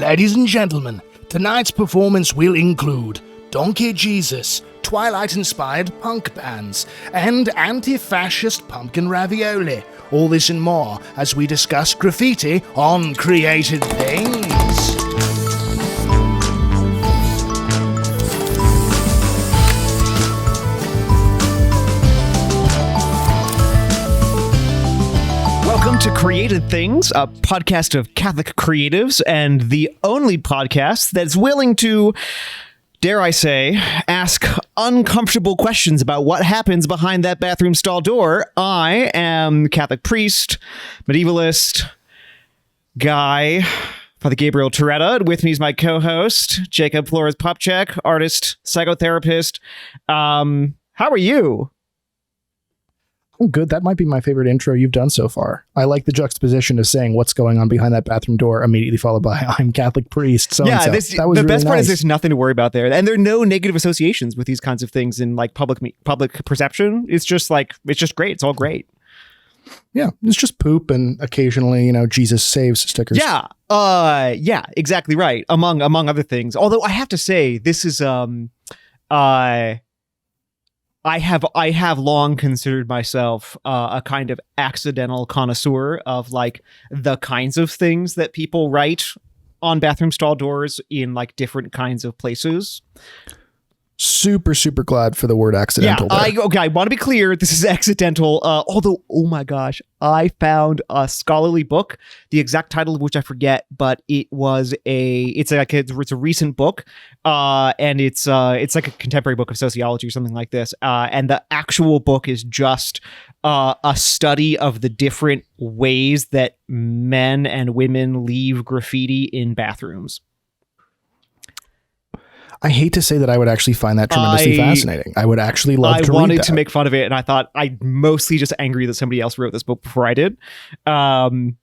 Ladies and gentlemen, tonight's performance will include Donkey Jesus, Twilight-inspired punk bands, and anti-fascist pumpkin ravioli. All this and more as we discuss graffiti on Created Things. Welcome to Created Things, a podcast of Catholic creatives and the only podcast that's willing to, dare I say, ask uncomfortable questions about what happens behind that bathroom stall door. I am Catholic priest, medievalist, guy, Father Gabriel Toretta. With me is my co-host, Jacob Flores Popcheck, artist, psychotherapist. How are you? Oh, good. That might be my favorite intro you've done so far. I like the juxtaposition of saying what's going on behind that bathroom door, immediately followed by I'm Catholic priest. So yeah, that was the really best part nice. is there's nothing to worry about there, and there are no negative associations with these kinds of things in like public perception. It's just great. It's all great. Yeah, it's just poop and occasionally, Jesus saves stickers. Yeah, exactly right. Among other things. Although I have to say, this is I have long considered myself a kind of accidental connoisseur of like the kinds of things that people write on bathroom stall doors in like different kinds of places. Super, super glad for the word accidental. Yeah, I want to be clear. This is accidental. Although, oh my gosh, I found a scholarly book, the exact title of which I forget, but it's a recent book, and it's like a contemporary book of sociology or something like this. And the actual book is just a study of the different ways that men and women leave graffiti in bathrooms. I hate to say that I would actually find that tremendously fascinating. I would actually love to read that. I wanted to make fun of it, and I thought I'm mostly just angry that somebody else wrote this book before I did. But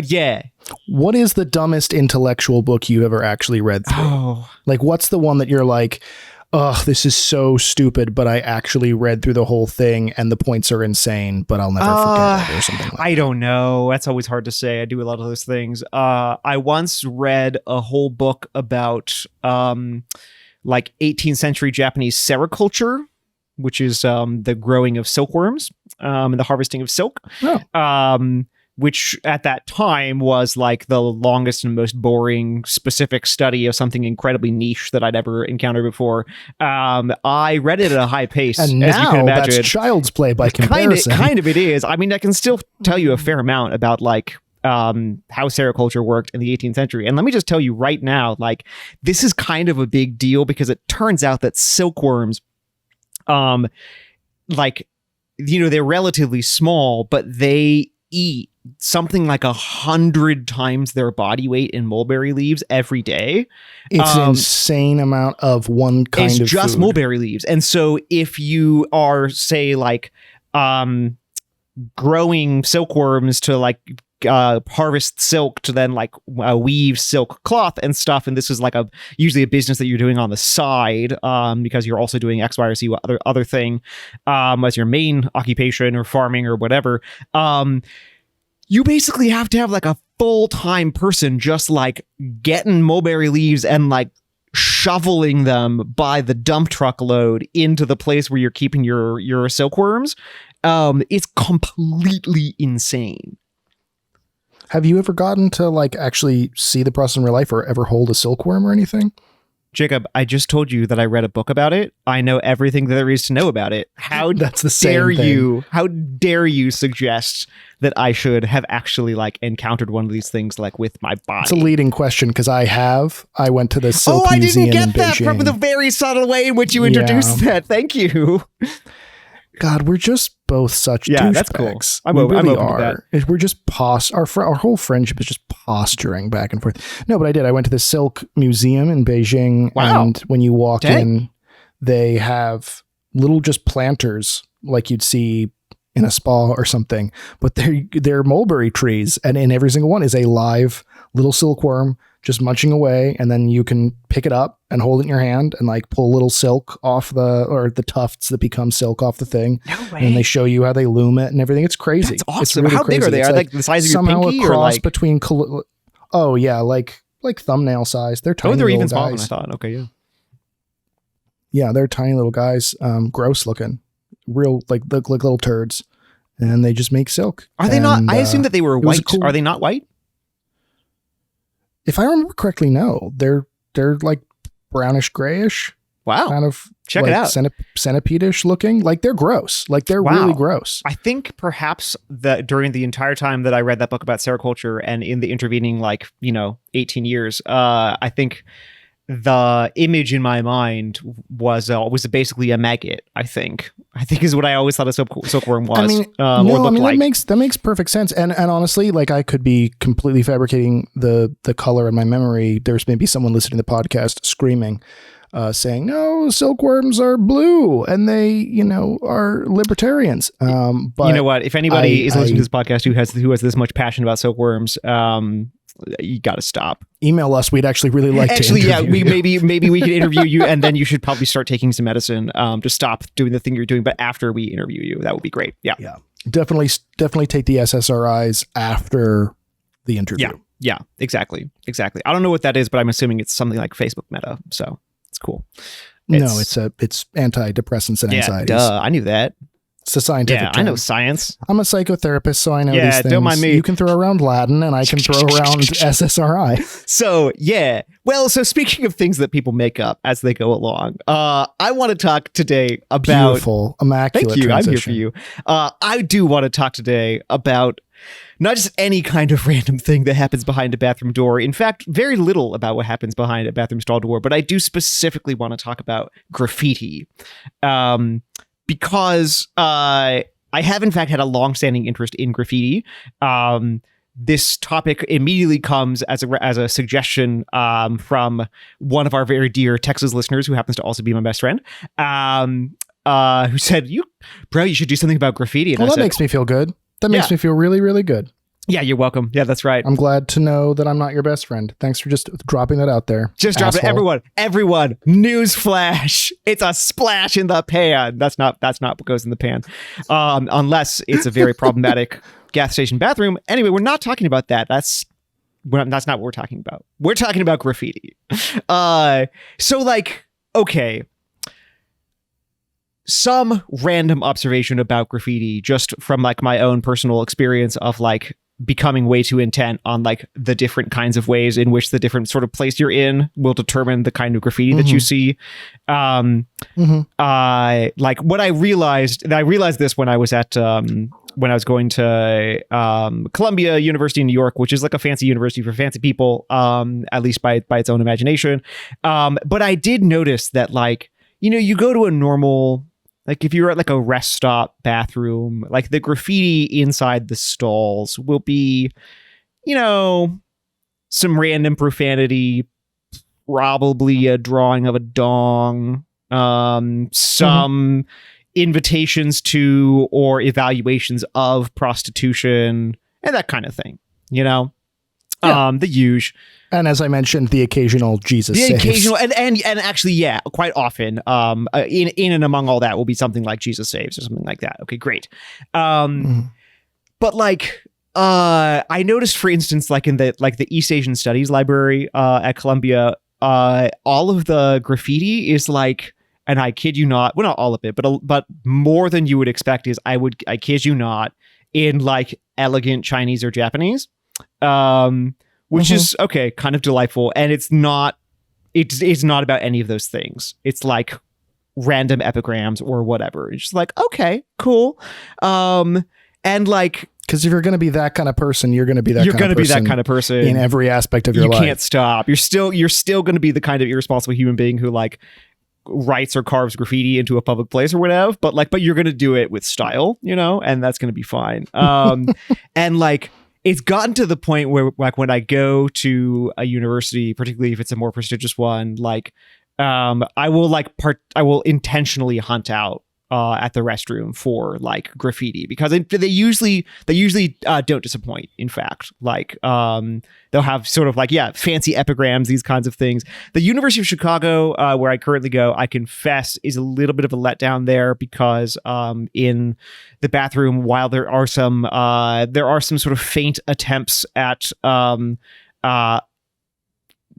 yeah. What is the dumbest intellectual book you ever actually read through? Oh. Like, what's the one that you're like, ugh, this is so stupid, but I actually read through the whole thing and the points are insane, but I'll never forget it or something like that. I don't know. That's always hard to say. I do a lot of those things. I once read a whole book about like 18th century Japanese sericulture, which is the growing of silkworms and the harvesting of silk. Oh. Which at that time was like the longest and most boring specific study of something incredibly niche that I'd ever encountered before. I read it at a high pace, and as you can imagine. That's child's play by comparison. Kind of it is. I mean, I can still tell you a fair amount about like how sericulture worked in the 18th century. And let me just tell you right now, like this is kind of a big deal because it turns out that silkworms, like, they're relatively small, but they eat something like 100 times their body weight in mulberry leaves every day. It's an insane amount of one kind of food. It's just mulberry leaves. And so if you are, say, like growing silkworms to like harvest silk to then like weave silk cloth and stuff, and this is like usually a business that you're doing on the side because you're also doing X, Y, or Z other thing as your main occupation or farming or whatever. You basically have to have like a full-time person just like getting mulberry leaves and like shoveling them by the dump truck load into the place where you're keeping your silkworms. It's completely insane. Have you ever gotten to like actually see the process in real life or ever hold a silkworm or anything? Jacob, I just told you that I read a book about it. I know everything that there is to know about it. How That's the same thing. How dare you suggest that I should have actually like encountered one of these things like with my body? It's a leading question because I went to the Silk Museum in Beijing. I didn't get that from the very subtle way in which you introduced that. Thank you. God, we're just both such douchebags. That's cool. I'm open to that. We're just our whole friendship is just posturing back and forth. No, but I did. I went to the Silk Museum in Beijing. Wow. And when you walk in, they have little just planters like you'd see in a spa or something, but they're mulberry trees, and in every single one is a live little silkworm just munching away, and then you can pick it up and hold it in your hand and like pull little silk off the tufts that become silk off the thing. No way. And they show you how they loom it and everything. It's crazy. That's awesome. It's really how crazy. big are they? It's Are they like the size of your somehow pinky a cross or like between Oh yeah, like thumbnail size. They're tiny. Oh, they're little even smaller than I guys. thought. Okay, yeah. Yeah, they're tiny little guys. Gross looking, real like look like little turds, and they just make silk. Are they not? And, I assume that they were it was a white. cool- Are they not white? If I remember correctly, no, they're like brownish grayish, Wow. kind of Check like it out. centipede-ish looking. Like they're gross. Like they're Wow. really gross. I think perhaps that during the entire time that I read that book about sericulture and in the intervening 18 years, I think the image in my mind was basically a maggot. I think is what I always thought a silkworm was. I mean, or looked like. that makes perfect sense. And honestly, like I could be completely fabricating the color in my memory. There's maybe someone listening to the podcast screaming, saying, "No, silkworms are blue and they, are libertarians." But you know what? If anybody is listening to this podcast who has this much passion about silkworms, you got to stop. Email us. We'd actually really like to interview you. maybe we could interview you, and then you should probably start taking some medicine to stop doing the thing you're doing. But after we interview you, that would be great. Yeah. Definitely take the SSRIs after the interview. Yeah, exactly. I don't know what that is, but I'm assuming it's something like Facebook Meta. So it's cool. It's antidepressants and anxieties. Duh, I knew that. It's a scientific term. I know science. I'm a psychotherapist, so I know these things. Don't mind me. You can throw around Latin, and I can throw around SSRI. So, yeah. Well, so speaking of things that people make up as they go along, I want to talk today about... Beautiful, immaculate Thank you. transition. I'm here for you. I do want to talk today about not just any kind of random thing that happens behind a bathroom door. In fact, very little about what happens behind a bathroom stall door, but I do specifically want to talk about graffiti. Because I have, in fact, had a long-standing interest in graffiti. This topic immediately comes as a suggestion from one of our very dear Texas listeners, who happens to also be my best friend, who said, you should do something about graffiti. And that makes me feel good. That makes me feel really, really good. Yeah, you're welcome. Yeah, that's right. I'm glad to know that I'm not your best friend. Thanks for just dropping that out there. Just drop it. Everyone, news flash. It's a splash in the pan. That's not what goes in the pan. Unless it's a very problematic gas station bathroom. Anyway, we're not talking about that. That's not what we're talking about. We're talking about graffiti. Okay. Some random observation about graffiti, just from my own personal experience of becoming way too intent on the different kinds of ways in which the different sort of place you're in will determine the kind of graffiti that you see. What I realized, and I realized this when I was going to Columbia University in New York, which is a fancy university for fancy people, at least by its own imagination. But I did notice that you go to a normal, if you're at a rest stop bathroom, the graffiti inside the stalls will be, some random profanity, probably a drawing of a dong, some invitations to or evaluations of prostitution and that kind of thing, the huge. And as I mentioned, the occasional Jesus saves. Occasional, and actually, yeah, quite often, in and among all that will be something like Jesus saves or something like that. Okay, great. But I noticed, for instance, in the East Asian Studies Library at Columbia, all of the graffiti is and I kid you not, well, not all of it, but more than you would expect is I kid you not, in elegant Chinese or Japanese. Which is okay, kind of delightful, and it's not about any of those things. It's random epigrams or whatever. It's just okay, cool, and because if you're going to be that kind of person, you're going to be that kind of person in every aspect of your life. You can't stop. You're still going to be the kind of irresponsible human being who writes or carves graffiti into a public place or whatever. But you're going to do it with style, and that's going to be fine. And it's gotten to the point where when I go to a university, particularly if it's a more prestigious one, I will intentionally hunt out at the restroom for graffiti, because they usually don't disappoint. In fact, they'll have sort of fancy epigrams, these kinds of things. The University of Chicago, where I currently go, I confess, is a little bit of a letdown there, because in the bathroom, while there are some sort of faint attempts at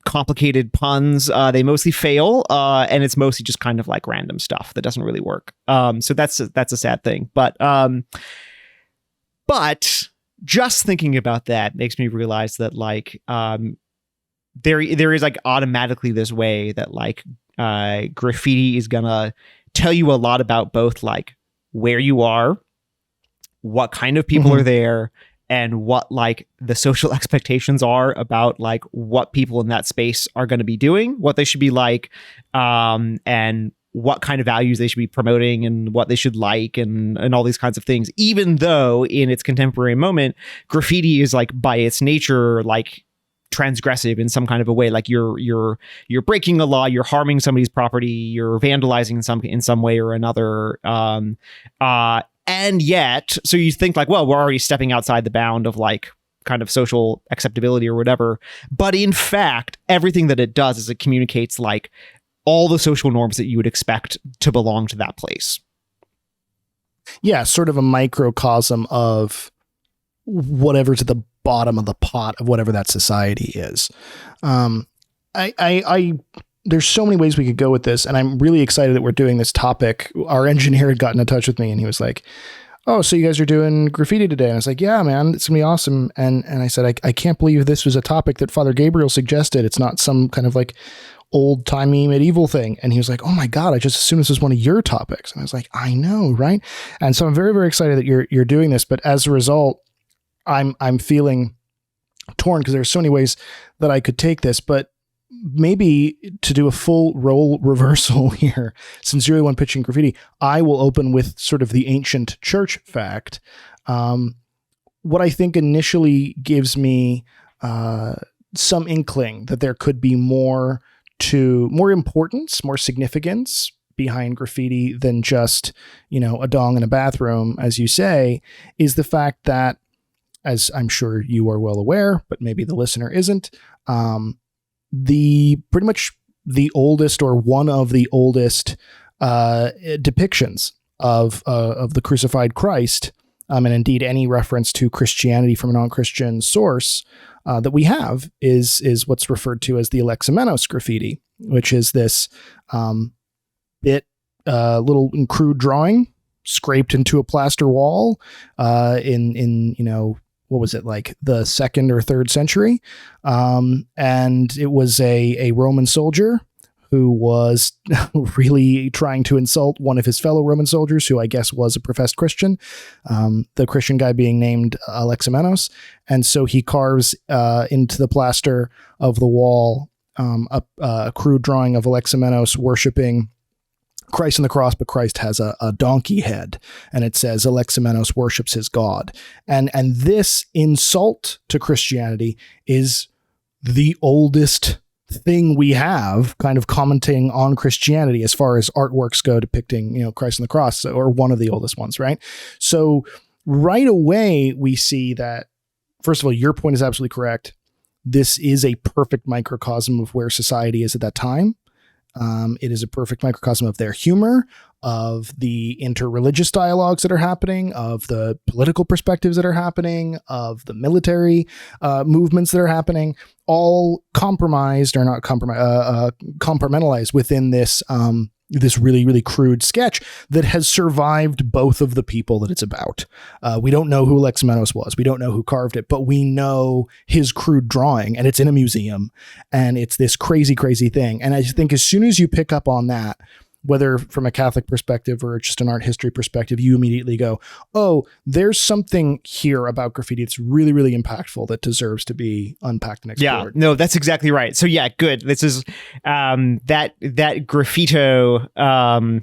complicated puns. They mostly fail, and it's mostly just kind of like random stuff that doesn't really work. So that's a sad thing. But just thinking about that makes me realize that like there is like automatically this way that like graffiti is gonna tell you a lot about both like where you are, what kind of people are there, and what like the social expectations are about like what people in that space are going to be doing, what they should be like, and what kind of values they should be promoting and what they should like and all these kinds of things. Even though in its contemporary moment, graffiti is like by its nature like transgressive in some kind of a way, like you're breaking a law, you're harming somebody's property, you're vandalizing in some way or another. And yet, so you think like, well, we're already stepping outside the bound of like kind of social acceptability or whatever. But in fact, everything that it does is it communicates like all the social norms that you would expect to belong to that place. Yeah, sort of a microcosm of whatever's at the bottom of the pot of whatever that society is. There's so many ways we could go with this, and I'm really excited that we're doing this topic. Our engineer had gotten in touch with me and he was like, oh, so you guys are doing graffiti today? And I was like, yeah, man, it's gonna be awesome. And I said, I can't believe this was a topic that Father Gabriel suggested. It's not some kind of like old timey medieval thing. And he was like, oh my God, I just assumed this was one of your topics. And I was like, I know, right? And so I'm very, very excited that you're doing this. But as a result, I'm feeling torn because there's so many ways that I could take this, but maybe to do a full role reversal here, since you're the one pitching graffiti, I will open with sort of the ancient church fact. What I think initially gives me some inkling that there could be more importance, more significance behind graffiti than just, a dong in a bathroom, as you say, is the fact that, as I'm sure you are well aware, but maybe the listener isn't, pretty much the oldest or one of the oldest depictions of the crucified Christ, and indeed any reference to Christianity from a non-Christian source that we have is what's referred to as the Alexamenos graffiti, which is this little crude drawing scraped into a plaster wall in what was it, like the 2nd or 3rd century? And it was a Roman soldier who was really trying to insult one of his fellow Roman soldiers, who I guess was a professed Christian, the Christian guy being named Alexamenos. And so he carves into the plaster of the wall a crude drawing of Alexamenos worshiping Christ on the cross, but Christ has a donkey head, and it says Alexamenos worships his God. And this insult to Christianity is the oldest thing we have kind of commenting on Christianity as far as artworks go depicting, Christ on the cross, or one of the oldest ones, right? So right away we see that, first of all, your point is absolutely correct. This is a perfect microcosm of where society is at that time. It is a perfect microcosm of their humor, of the interreligious dialogues that are happening, of the political perspectives that are happening, of the military movements that are happening, all compromised or not compartmentalized within this this really, really crude sketch that has survived both of the people that it's about. We don't know who Alexamenos was. We don't know who carved it, but we know his crude drawing, and it's in a museum, and it's this crazy, crazy thing. And I think as soon as you pick up on that, whether from a Catholic perspective or just an art history perspective, you immediately go, oh, there's something here about graffiti that's really, really impactful that deserves to be unpacked and explored. Yeah, no, that's exactly right. So yeah, good. This is that graffito.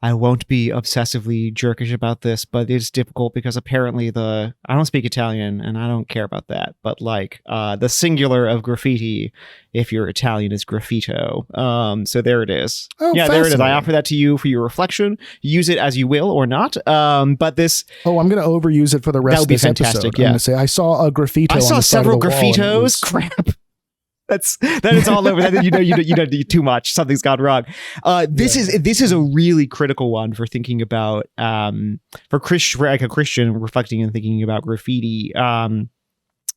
I won't be obsessively jerkish about this, but it's difficult because apparently I don't speak Italian and I don't care about that. But like the singular of graffiti, if you're Italian, is graffito. So there it is. Oh, yeah, there it is. I offer that to you for your reflection. Use it as you will or not. But this. Oh, I'm going to overuse it for the rest of this episode. Yeah. I'm going to say I saw a graffito. I saw several graffitos. Was... Crap. That is all over. You don't need too much. Something's gone wrong. This is a really critical one for thinking about for a Christian reflecting and thinking about graffiti.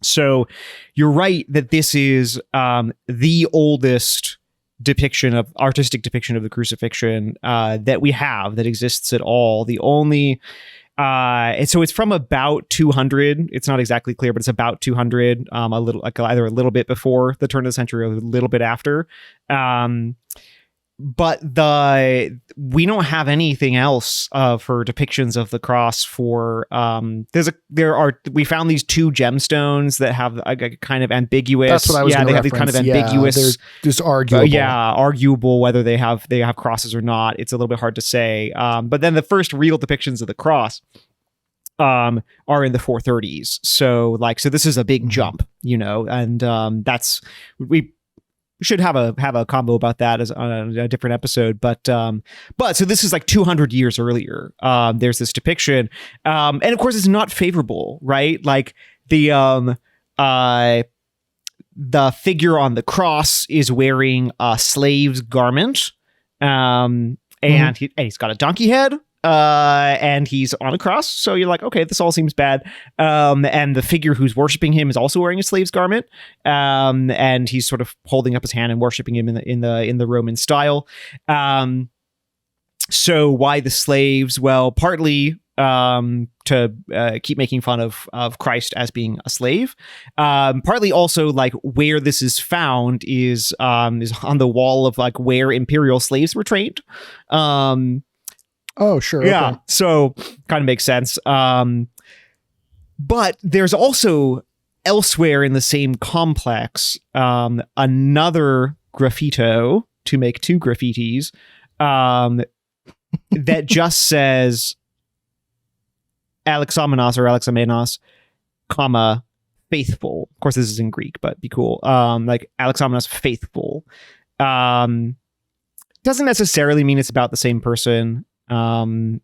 So you're right that this is the oldest artistic depiction of the crucifixion that we have that exists at all. The only and so it's from about 200. It's not exactly clear, but it's about 200. A little, like either a little bit before the turn of the century or a little bit after. But we don't have anything else for depictions of the cross. For we found these 2 gemstones that have a kind of ambiguous. That's what I was. Yeah, they have these kind of ambiguous. They're just arguable. Arguable whether they have crosses or not. It's a little bit hard to say. But then the first real depictions of the cross are in the 430s. So this is a big jump, and that's we should have a combo about that as on a different episode, but so this is 200 years earlier. There's this depiction, and of course it's not favorable, right? The figure on the cross is wearing a slave's garment, and he's got a donkey head. And he's on a cross, so you're like, okay, this all seems bad. And the figure who's worshiping him is also wearing a slave's garment, and he's sort of holding up his hand and worshiping him in the Roman style. So why the slaves? Well, partly to keep making fun of Christ as being a slave. Partly also where this is found is on the wall of where imperial slaves were trained. Oh, sure. Yeah. Okay. So kind of makes sense. But there's also elsewhere in the same complex, another graffito to make 2 graffitis, that just says Alexamenos or Alexamenos, comma, faithful. Of course, this is in Greek, but be cool. Alexamenos faithful. Doesn't necessarily mean it's about the same person. But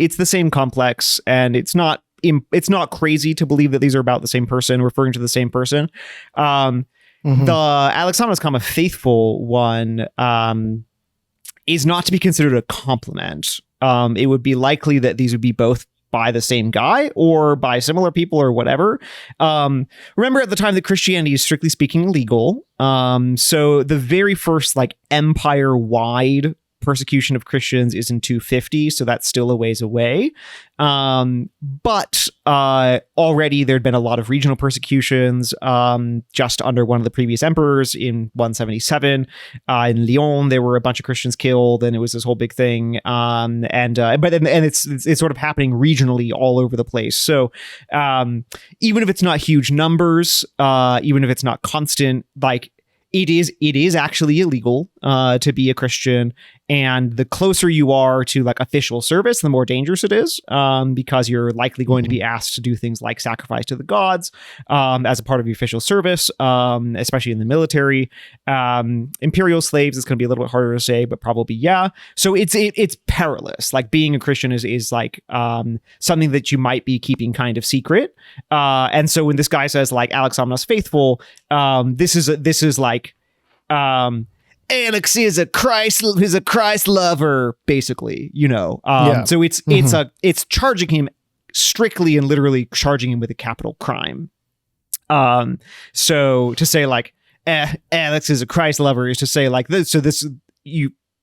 it's the same complex, and it's not crazy to believe that these are about the same person, referring to the same person. The Alexamenos, comma, faithful one is not to be considered a compliment. It would be likely that these would be both by the same guy or by similar people or whatever. Remember, at the time that Christianity is strictly speaking illegal. So the very first empire-wide persecution of Christians is in 250, so that's still a ways away. But already there'd been a lot of regional persecutions just under one of the previous emperors in 177. In Lyon, there were a bunch of Christians killed, and it was this whole big thing. But it's sort of happening regionally all over the place. So even if it's not huge numbers, even if it's not constant, it is actually illegal to be a Christian, and the closer you are to official service, the more dangerous it is, because you're likely going to be asked to do things like sacrifice to the gods as a part of your official service, especially in the military. Imperial slaves is going to be a little bit harder to say, but probably yeah. So it's perilous. Being a Christian is something that you might be keeping kind of secret. And so when this guy says Alexamenos faithful, this is Alex is a Christ lover, basically, So it's charging him strictly and literally charging him with a capital crime. So to say Alex is a Christ lover is to say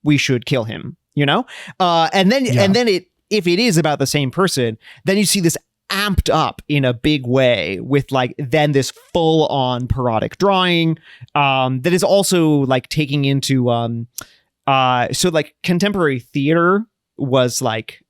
we should kill him, and then if it is about the same person, then you see this amped up in a big way with then this full on parodic drawing that is also taking into contemporary theater was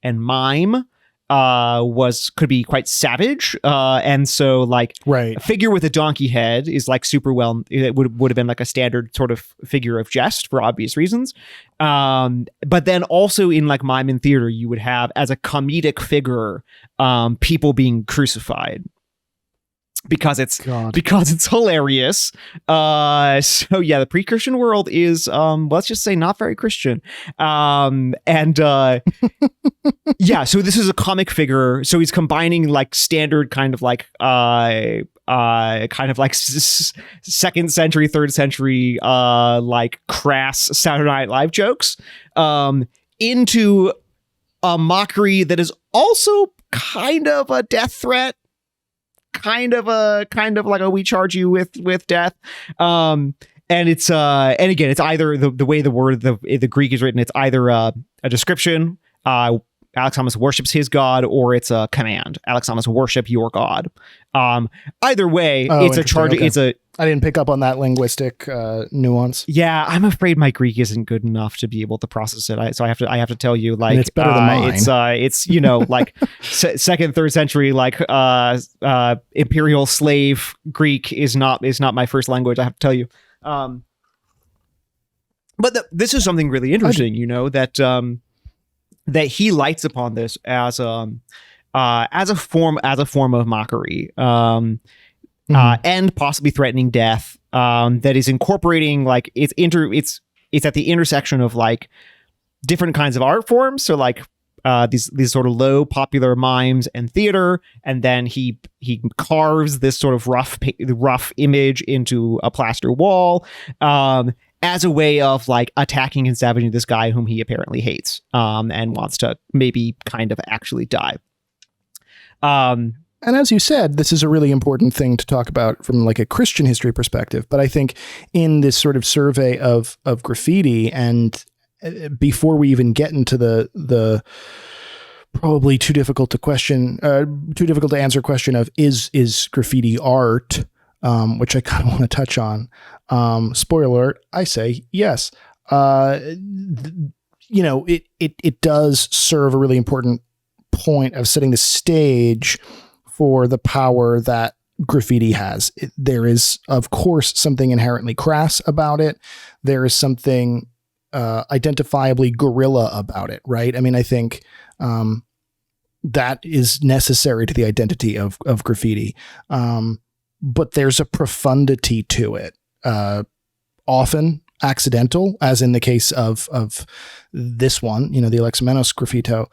and mime could be quite savage, and so right. A figure with a donkey head is super well, it would have been a standard sort of figure of jest for obvious reasons, but then also in mime and theater you would have as a comedic figure people being crucified because it's hilarious. So yeah, the pre-Christian world is let's just say not very Christian. Yeah, so this is a comic figure. So he's combining standard kind of second century, third century crass Saturday Night Live jokes into a mockery that is also kind of a death threat. kind of like a we charge you with death. And it's and again, it's either the way the Greek is written, it's either a description, Alexamus worships his god, or it's a command, Alexamus worship your god. Either way, it's a charge. Okay. I didn't pick up on that linguistic nuance. Yeah, I'm afraid my Greek isn't good enough to be able to process it. So I have to tell you, like, it's better than mine. It's like second, third century, like imperial slave Greek is not my first language. I have to tell you. But this is something really interesting, that he lights upon this as a form of mockery, and possibly threatening death, that is incorporating, like, it's at the intersection of, like, different kinds of art forms. So, like, these sort of low popular mimes and theater, and then he carves this sort of rough image into a plaster wall, as a way of, like, attacking and savaging this guy whom he apparently hates, and wants to maybe kind of actually die. And as you said, this is a really important thing to talk about from, like, a Christian history perspective. But I think in this sort of survey of graffiti, and before we even get into the probably too difficult to answer question of is graffiti art, which I kind of want to touch on. Spoiler alert, I say yes. It does serve a really important point of setting the stage for the power that graffiti has. There is, of course, something inherently crass about it. There is something identifiably guerrilla about it, right? I mean, I think that is necessary to the identity of graffiti. But there's a profundity to it, often accidental, as in the case of this one, the Alexamenos graffito.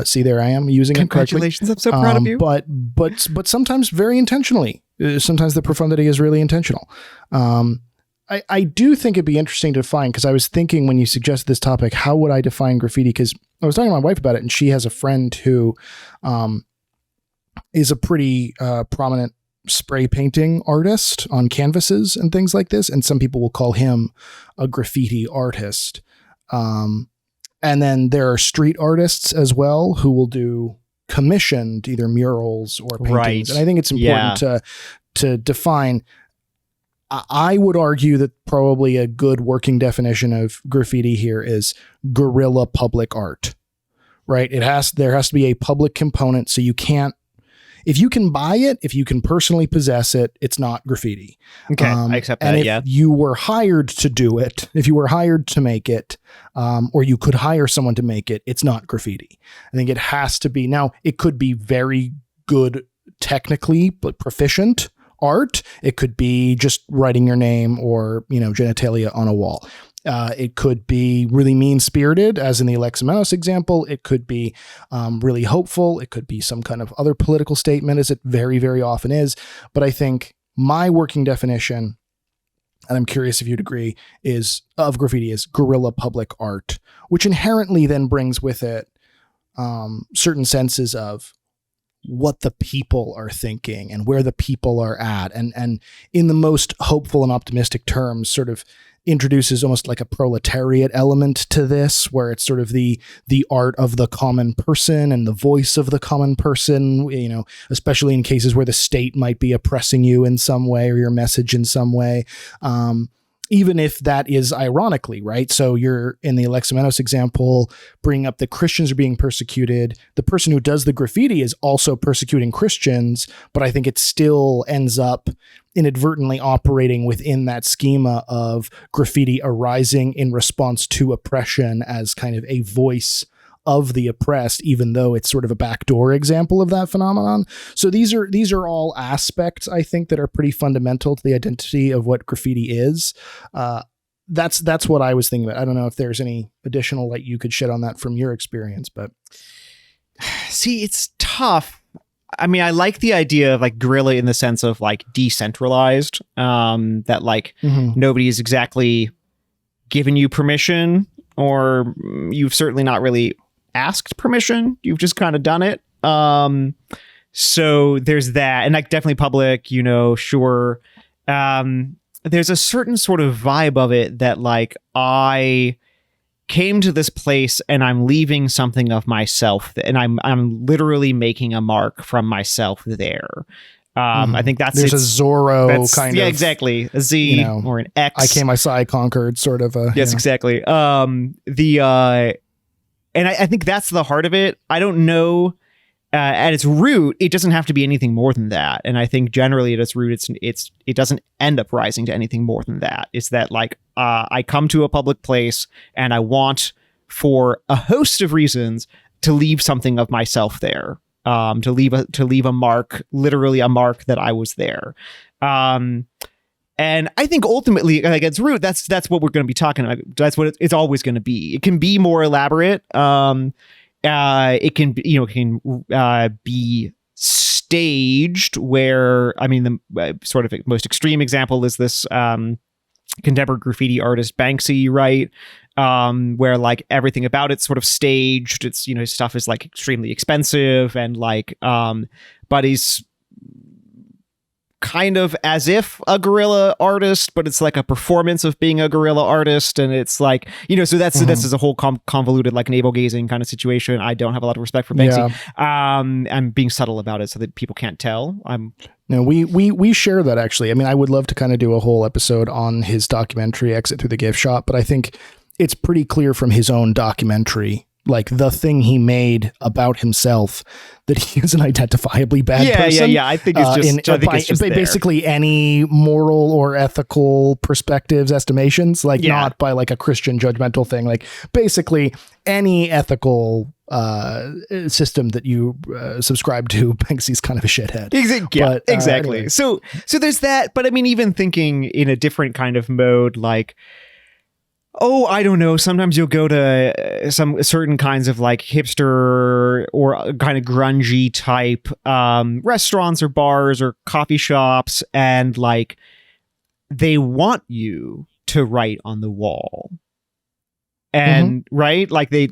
See, there I am using it correctly. Congratulations, I'm so proud of you. But sometimes very intentionally. Sometimes the profundity is really intentional. I do think it'd be interesting to define, because I was thinking when you suggested this topic, how would I define graffiti? Because I was talking to my wife about it, and she has a friend who is a pretty prominent spray painting artist on canvases and things like this. And some people will call him a graffiti artist. And then there are street artists as well who will do commissioned either murals or paintings. Right. And I think it's important to define. I would argue that probably a good working definition of graffiti here is guerrilla public art, right? There has to be a public component. So you can't, if you can buy it, if you can personally possess it, it's not graffiti. Okay, I accept that. And if you were hired to do it, if you were hired to make it, or you could hire someone to make it, it's not graffiti. I think it has to be. Now, it could be very good technically, but proficient art. It could be just writing your name or, genitalia on a wall. It could be really mean-spirited, as in the Alexamenos example. It could be really hopeful. It could be some kind of other political statement, as it very, very often is. But I think my working definition, and I'm curious if you'd agree, of graffiti is guerrilla public art, which inherently then brings with it certain senses of what the people are thinking and where the people are at. And in the most hopeful and optimistic terms, sort of introduces almost like a proletariat element to this, where it's sort of the art of the common person and the voice of the common person, especially in cases where the state might be oppressing you in some way or your message in some way. Even if that is ironically, right? So you're in the Alexamenos example, bringing up that Christians are being persecuted. The person who does the graffiti is also persecuting Christians, but I think it still ends up inadvertently operating within that schema of graffiti arising in response to oppression as kind of a voice of the oppressed, even though it's sort of a backdoor example of that phenomenon. So these are all aspects, I think, that are pretty fundamental to the identity of what graffiti is. That's what I was thinking about. I don't know if there's any additional light you could shed on that from your experience, but see, it's tough. I mean, I like the idea of, like, guerrilla in the sense of, like, decentralized, that, like, nobody is exactly given you permission, or you've certainly not really asked permission. You've just kind of done it. So there's that, and like definitely public, sure. There's a certain sort of vibe of it that like I came to this place and I'm leaving something of myself, and I'm literally making a mark from myself there. I think there's a Zorro kind of, yeah, exactly, a Z or an X. I came, I saw, I conquered, sort of. Yes, exactly. And I think that's the heart of it. I don't know. At its root, it doesn't have to be anything more than that. And I think generally at its root, it doesn't end up rising to anything more than that. It's that like I come to a public place and I want, for a host of reasons, to leave something of myself there. To leave a mark, literally a mark that I was there. And I think ultimately, like at its root, that's what we're going to be talking about. That's what it's always going to be. It can be more elaborate. It can be staged, where, I mean, the sort of most extreme example is this contemporary graffiti artist Banksy, right? Where like everything about it's sort of staged. It's, stuff is like extremely expensive, and like, but he's kind of as if a guerrilla artist, but it's like a performance of being a guerrilla artist. And it's like, so that's this is a whole convoluted like navel gazing kind of situation. I don't have a lot of respect for Banksy. I'm being subtle about it so that people can't tell. No, we share that, actually. I mean, I would love to kind of do a whole episode on his documentary Exit Through the Gift Shop, but I think it's pretty clear from his own documentary, like the thing he made about himself, that he is an identifiably bad person. Yeah. I think it's just basically any moral or ethical perspectives, estimations, like not by like a Christian judgmental thing, like basically any ethical system that you subscribe to, Banksy's kind of a shithead. Exactly. Anyway. So there's that, but I mean, even thinking in a different kind of mode, like, oh, I don't know. Sometimes you'll go to some certain kinds of like hipster or kind of grungy type restaurants or bars or coffee shops, and like they want you to write on the wall. And right, like I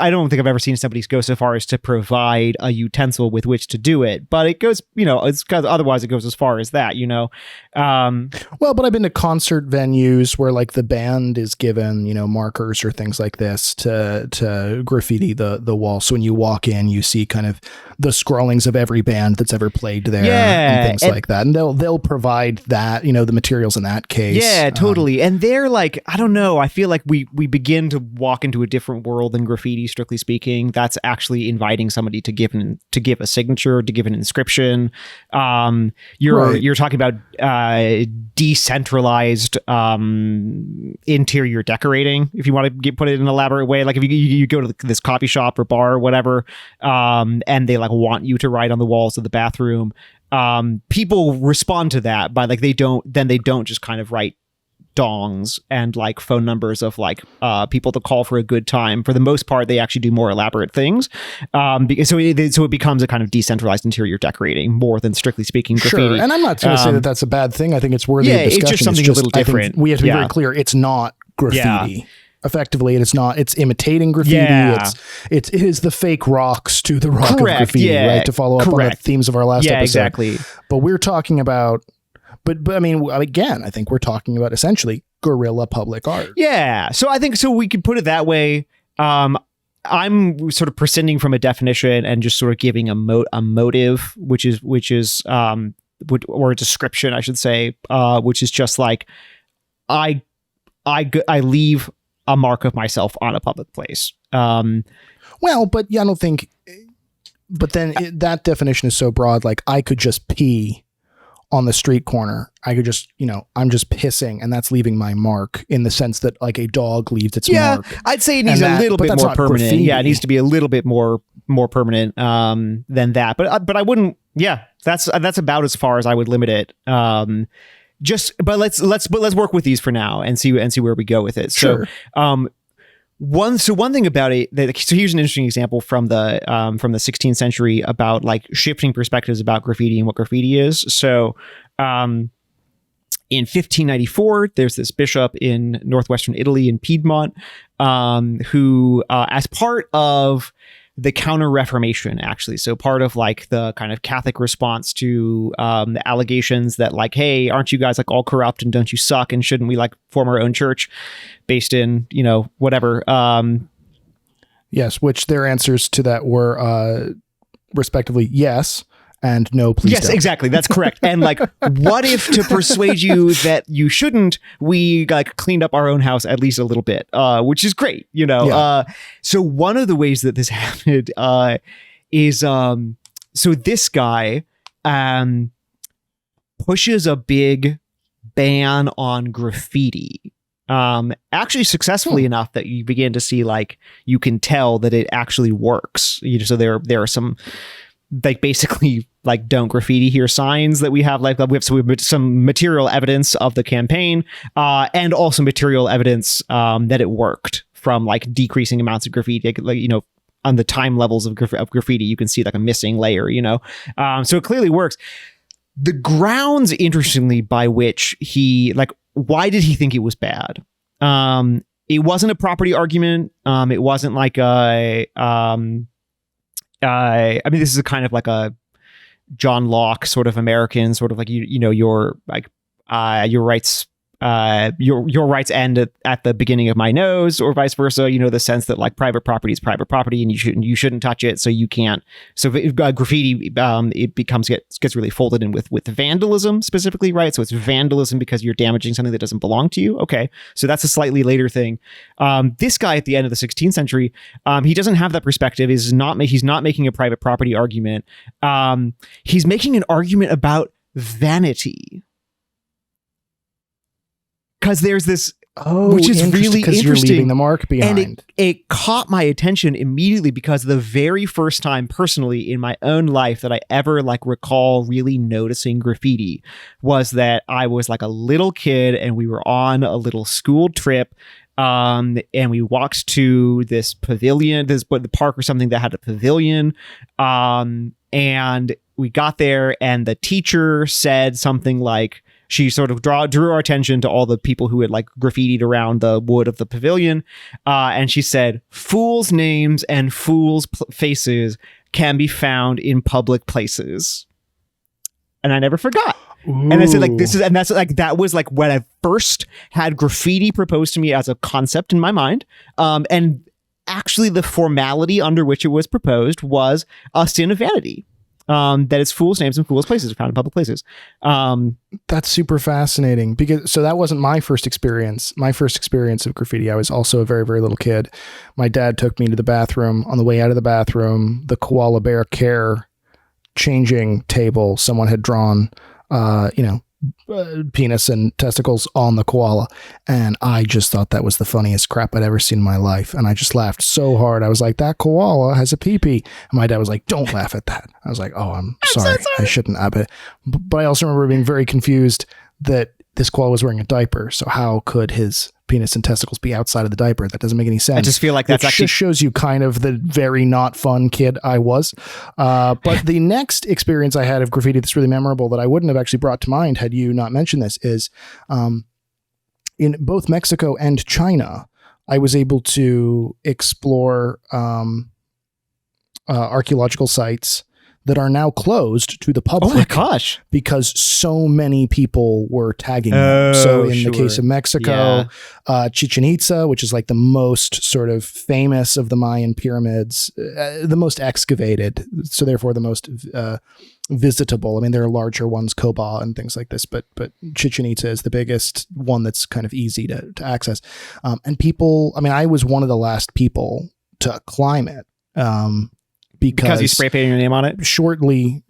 don't think I've ever seen somebody go so far as to provide a utensil with which to do it, but it goes, it's because otherwise it goes as far as that, Well, but I've been to concert venues where like the band is given, markers or things like this to graffiti the wall. So when you walk in, you see kind of the scrawlings of every band that's ever played there, and things like that. And they'll provide that, the materials in that case. Yeah, totally. And they're like, I don't know. I feel like we begin to walk into a different world than graffiti, strictly speaking. That's actually inviting somebody to give a signature, to give an inscription. You're talking about decentralized interior decorating, if you want to put it in an elaborate way. Like if you go to this coffee shop or bar or whatever, and they like want you to write on the walls of the bathroom, people respond to that by like they don't just kind of write dongs and like phone numbers of like people to call for a good time. For the most part, they actually do more elaborate things, because so it becomes a kind of decentralized interior decorating more than strictly speaking graffiti. Sure, and I'm not going to say that that's a bad thing. I think it's worthy of discussion. It's just something a little different. We have to be very clear. It's not graffiti. Effectively, it's not. It's imitating graffiti. It is the fake rocks to the rock of graffiti, right? To follow up on the themes of our last episode. Exactly. But we're talking about. But I mean, again, I think we're talking about essentially guerrilla public art. Yeah. So I think we could put it that way. I'm sort of prescinding from a definition and just sort of giving a motive, which is or a description, I should say, which is just like I leave a mark of myself on a public place. Well, but yeah, I don't think. But then that definition is so broad. Like I could just pee on the street corner. I could just, I'm just pissing, and that's leaving my mark, in the sense that like a dog leaves its mark. I'd say it needs a little bit more permanent. Graffiti. Yeah, it needs to be a little bit more permanent than that. But I wouldn't. Yeah, that's about as far as I would limit it. But let's work with these for now and see where we go with it. Sure. So one thing about it, so here's an interesting example from the 16th century about like shifting perspectives about graffiti and what graffiti is. So in 1594, there's this bishop in northwestern Italy in Piedmont, who as part of the Counter-Reformation, actually. So part of like the kind of Catholic response to the allegations that like, hey, aren't you guys like all corrupt and don't you suck and shouldn't we like form our own church based in, you know, whatever. Yes, which their answers to that were respectively yes and no, please yes, don't. Exactly. That's correct. And like, what if to persuade you that you shouldn't, we like cleaned up our own house at least a little bit, which is great, you know? Yeah. So one of the ways that this happened is, so this guy pushes a big ban on graffiti. Actually successfully enough that you begin to see like, you can tell that it actually works. You know, so there are some like basically like don't graffiti here signs that we have like we have some material evidence of the campaign and also material evidence that it worked from like decreasing amounts of graffiti, like you know, on the time levels of graffiti you can see like a missing layer, you know, so it clearly works. The grounds, interestingly, by which he like, why did he think it was bad? It wasn't a property argument. It wasn't like a I mean, this is a kind of like a John Locke sort of American sort of like, you know, your like your rights end at the beginning of my nose, or vice versa, you know, the sense that like private property is private property and you shouldn't touch it, so you can't. So graffiti it gets really folded in with vandalism specifically, right? So it's vandalism because you're damaging something that doesn't belong to you. Okay, so that's a slightly later thing. This guy at the end of the 16th century, he doesn't have that perspective. He's not making a private property argument. He's making an argument about vanity. Because there's this, which is really interesting. You're leaving the mark behind. And it caught my attention immediately because the very first time personally in my own life that I ever like recall really noticing graffiti was that I was like a little kid and we were on a little school trip. And we walked to this pavilion, the park or something that had a pavilion. And we got there and the teacher said something like, she sort of drew our attention to all the people who had like graffitied around the wood of the pavilion. And she said, fools' names and fools' faces can be found in public places. And I never forgot. Ooh. And I said like, that was like when I first had graffiti proposed to me as a concept in my mind. And actually the formality under which it was proposed was a sin of vanity. That it's fools' names and fools' places are found in public places. That's super fascinating because so that wasn't my first experience. My first experience of graffiti, I was also a very, very little kid. My dad took me to the bathroom. On the way out of the bathroom, the koala bear care changing table, someone had drawn, penis and testicles on the koala. And I just thought that was the funniest crap I'd ever seen in my life. And I just laughed so hard. I was like, that koala has a pee-pee. And my dad was like, don't laugh at that. I was like, oh, I'm sorry. I shouldn't. But I also remember being very confused that this koala was wearing a diaper. So how could his penis and testicles be outside of the diaper? That doesn't make any sense. I just feel like that's actually just shows you kind of the very not fun kid I was. But the next experience I had of graffiti that's really memorable that I wouldn't have actually brought to mind had you not mentioned this is in both Mexico and China, I was able to explore archaeological sites that are now closed to the public. Oh my gosh. Because so many people were tagging them. So in the case of Mexico, Chichen Itza, which is like the most sort of famous of the Mayan pyramids, the most excavated, so therefore the most visitable. I mean, there are larger ones, Koba and things like this, but Chichen Itza is the biggest one that's kind of easy to access. And people, I mean, I was one of the last people to climb it. Because you spray painted your name on it? Shortly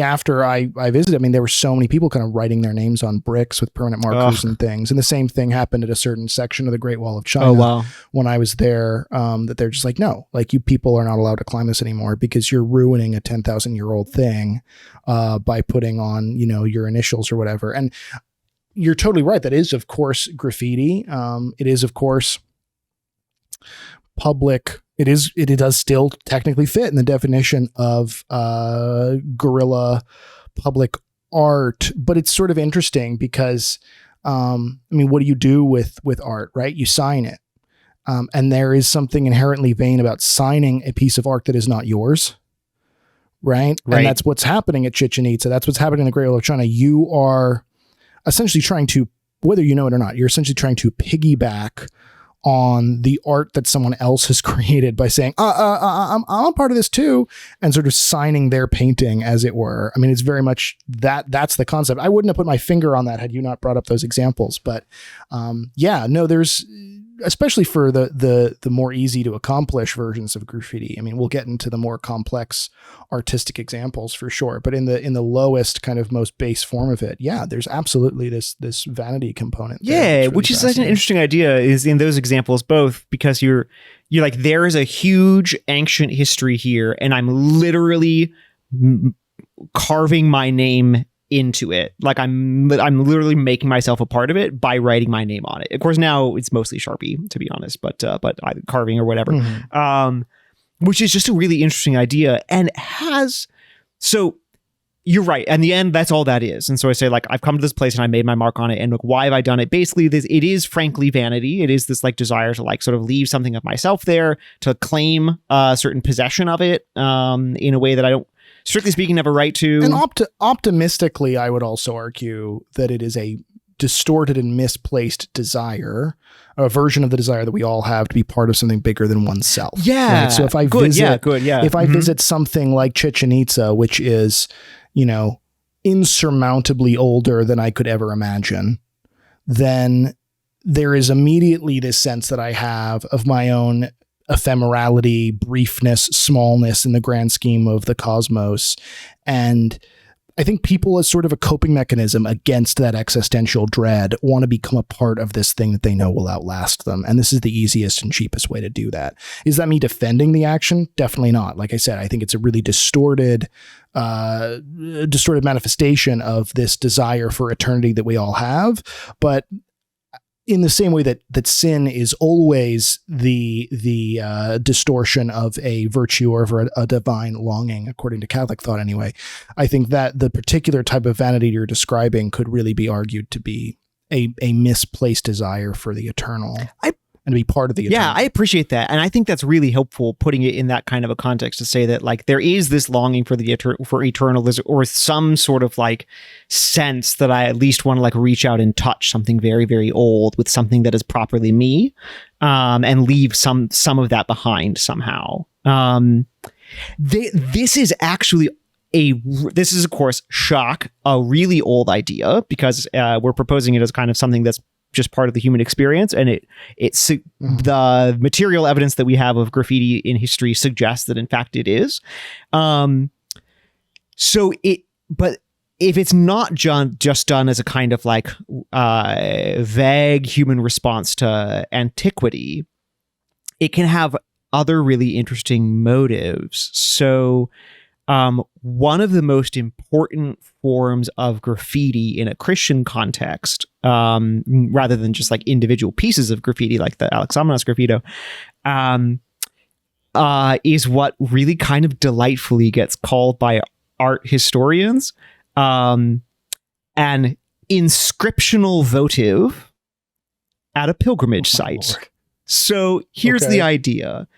after I visited, I mean, there were so many people kind of writing their names on bricks with permanent markers and things. And the same thing happened at a certain section of the Great Wall of China when I was there, that they're just like, no, like you people are not allowed to climb this anymore because you're ruining a 10,000-year-old thing by putting on, your initials or whatever. And you're totally right. That is, of course, graffiti. It is, of course, public. It does still technically fit in the definition of guerrilla public art, but it's sort of interesting because, what do you do with art, right? You sign it. And there is something inherently vain about signing a piece of art that is not yours. Right. And that's what's happening at Chichen Itza. That's what's happening in the Great Wall of China. You are essentially trying to, whether you know it or not, you're essentially trying to piggyback on the art that someone else has created by saying, I'm a part of this too, and sort of signing their painting, as it were. I mean, it's very much that's the concept. I wouldn't have put my finger on that had you not brought up those examples. But there's, especially for the more easy to accomplish versions of graffiti. I mean, we'll get into the more complex artistic examples for sure, but in the lowest kind of most base form of it, there's absolutely this vanity component. Yeah, which is such an interesting idea is in those examples, both because you're like, there is a huge ancient history here, and I'm literally carving my name into it. Like I'm literally making myself a part of it by writing my name on it. Of course, now it's mostly Sharpie, to be honest, but carving or whatever, which is just a really interesting idea. And so you're right. In the end, that's all that is. And so I say, like, I've come to this place and I made my mark on it. And look, why have I done it? Basically, it is frankly vanity. It is this like desire to like sort of leave something of myself there, to claim a certain possession of it in a way that I don't, strictly speaking, have a right to. And optimistically, I would also argue that it is a distorted and misplaced desire, a version of the desire that we all have to be part of something bigger than oneself. Yeah. Right? So if I visit something like Chichen Itza, which is, insurmountably older than I could ever imagine, then there is immediately this sense that I have of my own ephemerality, briefness, smallness in the grand scheme of the cosmos. And I think people, as sort of a coping mechanism against that existential dread, want to become a part of this thing that they know will outlast them. And this is the easiest and cheapest way to do that. Is that me defending the action? Definitely not. Like I said, I think it's a really distorted manifestation of this desire for eternity that we all have. But in the same way that sin is always the distortion of a virtue or of a divine longing, according to Catholic thought anyway, I think that the particular type of vanity you're describing could really be argued to be a misplaced desire for the eternal. And to be part of the eternal. Yeah, I appreciate that. And I think that's really helpful, putting it in that kind of a context, to say that like there is this longing for for eternal, or some sort of like sense that I at least want to like reach out and touch something very, very old with something that is properly me, and leave some of that behind somehow. This is actually this is, of course, shock, a really old idea, because we're proposing it as kind of something that's just part of the human experience, and it's the material evidence that we have of graffiti in history suggests that in fact it is. But if it's not just done as a kind of like vague human response to antiquity, it can have other really interesting motives. So one of the most important forms of graffiti in a Christian context, rather than just like individual pieces of graffiti like the Alexamenos graffito, is what really kind of delightfully gets called by art historians an inscriptional votive at a pilgrimage site. Lord. So here's the idea.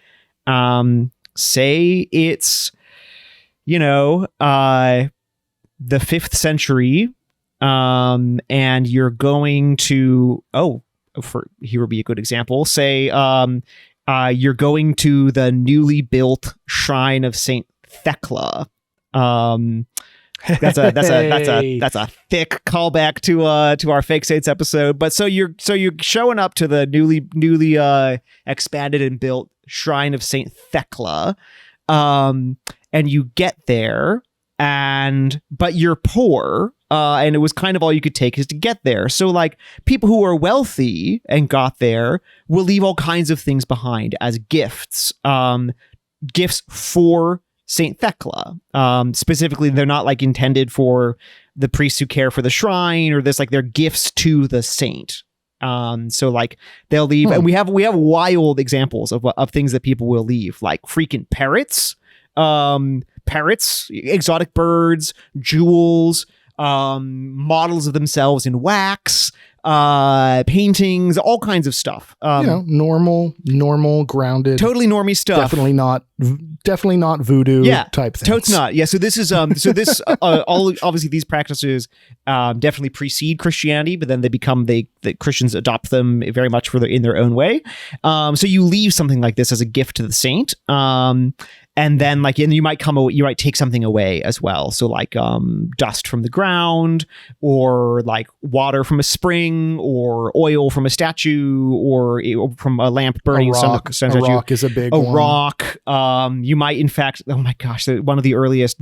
Say it's the 5th century, and you're going to, here would be a good example. Say, you're going to the newly built shrine of Saint Thecla. That's a thick callback to our Fake Saints episode. But so you're showing up to the newly expanded and built shrine of Saint Thecla, and you get there, but you're poor, and it was kind of all you could take is to get there. So like people who are wealthy and got there will leave all kinds of things behind as gifts, gifts for Saint Thecla. Specifically, they're not like intended for the priests who care for the shrine or this, like they're gifts to the saint. So like they'll leave, and we have wild examples of things that people will leave, like freaking parrots, exotic birds, jewels, models of themselves in wax, paintings, all kinds of stuff. Normal, grounded, totally normie stuff. Definitely not voodoo type things. Totes not. Yeah. So this is all obviously these practices definitely precede Christianity, but then the Christians adopt them very much in their own way. So you leave something like this as a gift to the saint. And then you might take something away as well. So dust from the ground, or like water from a spring, or oil from a statue, or from a lamp burning. A rock is a big one. Rock. You might, in fact, oh my gosh, one of the earliest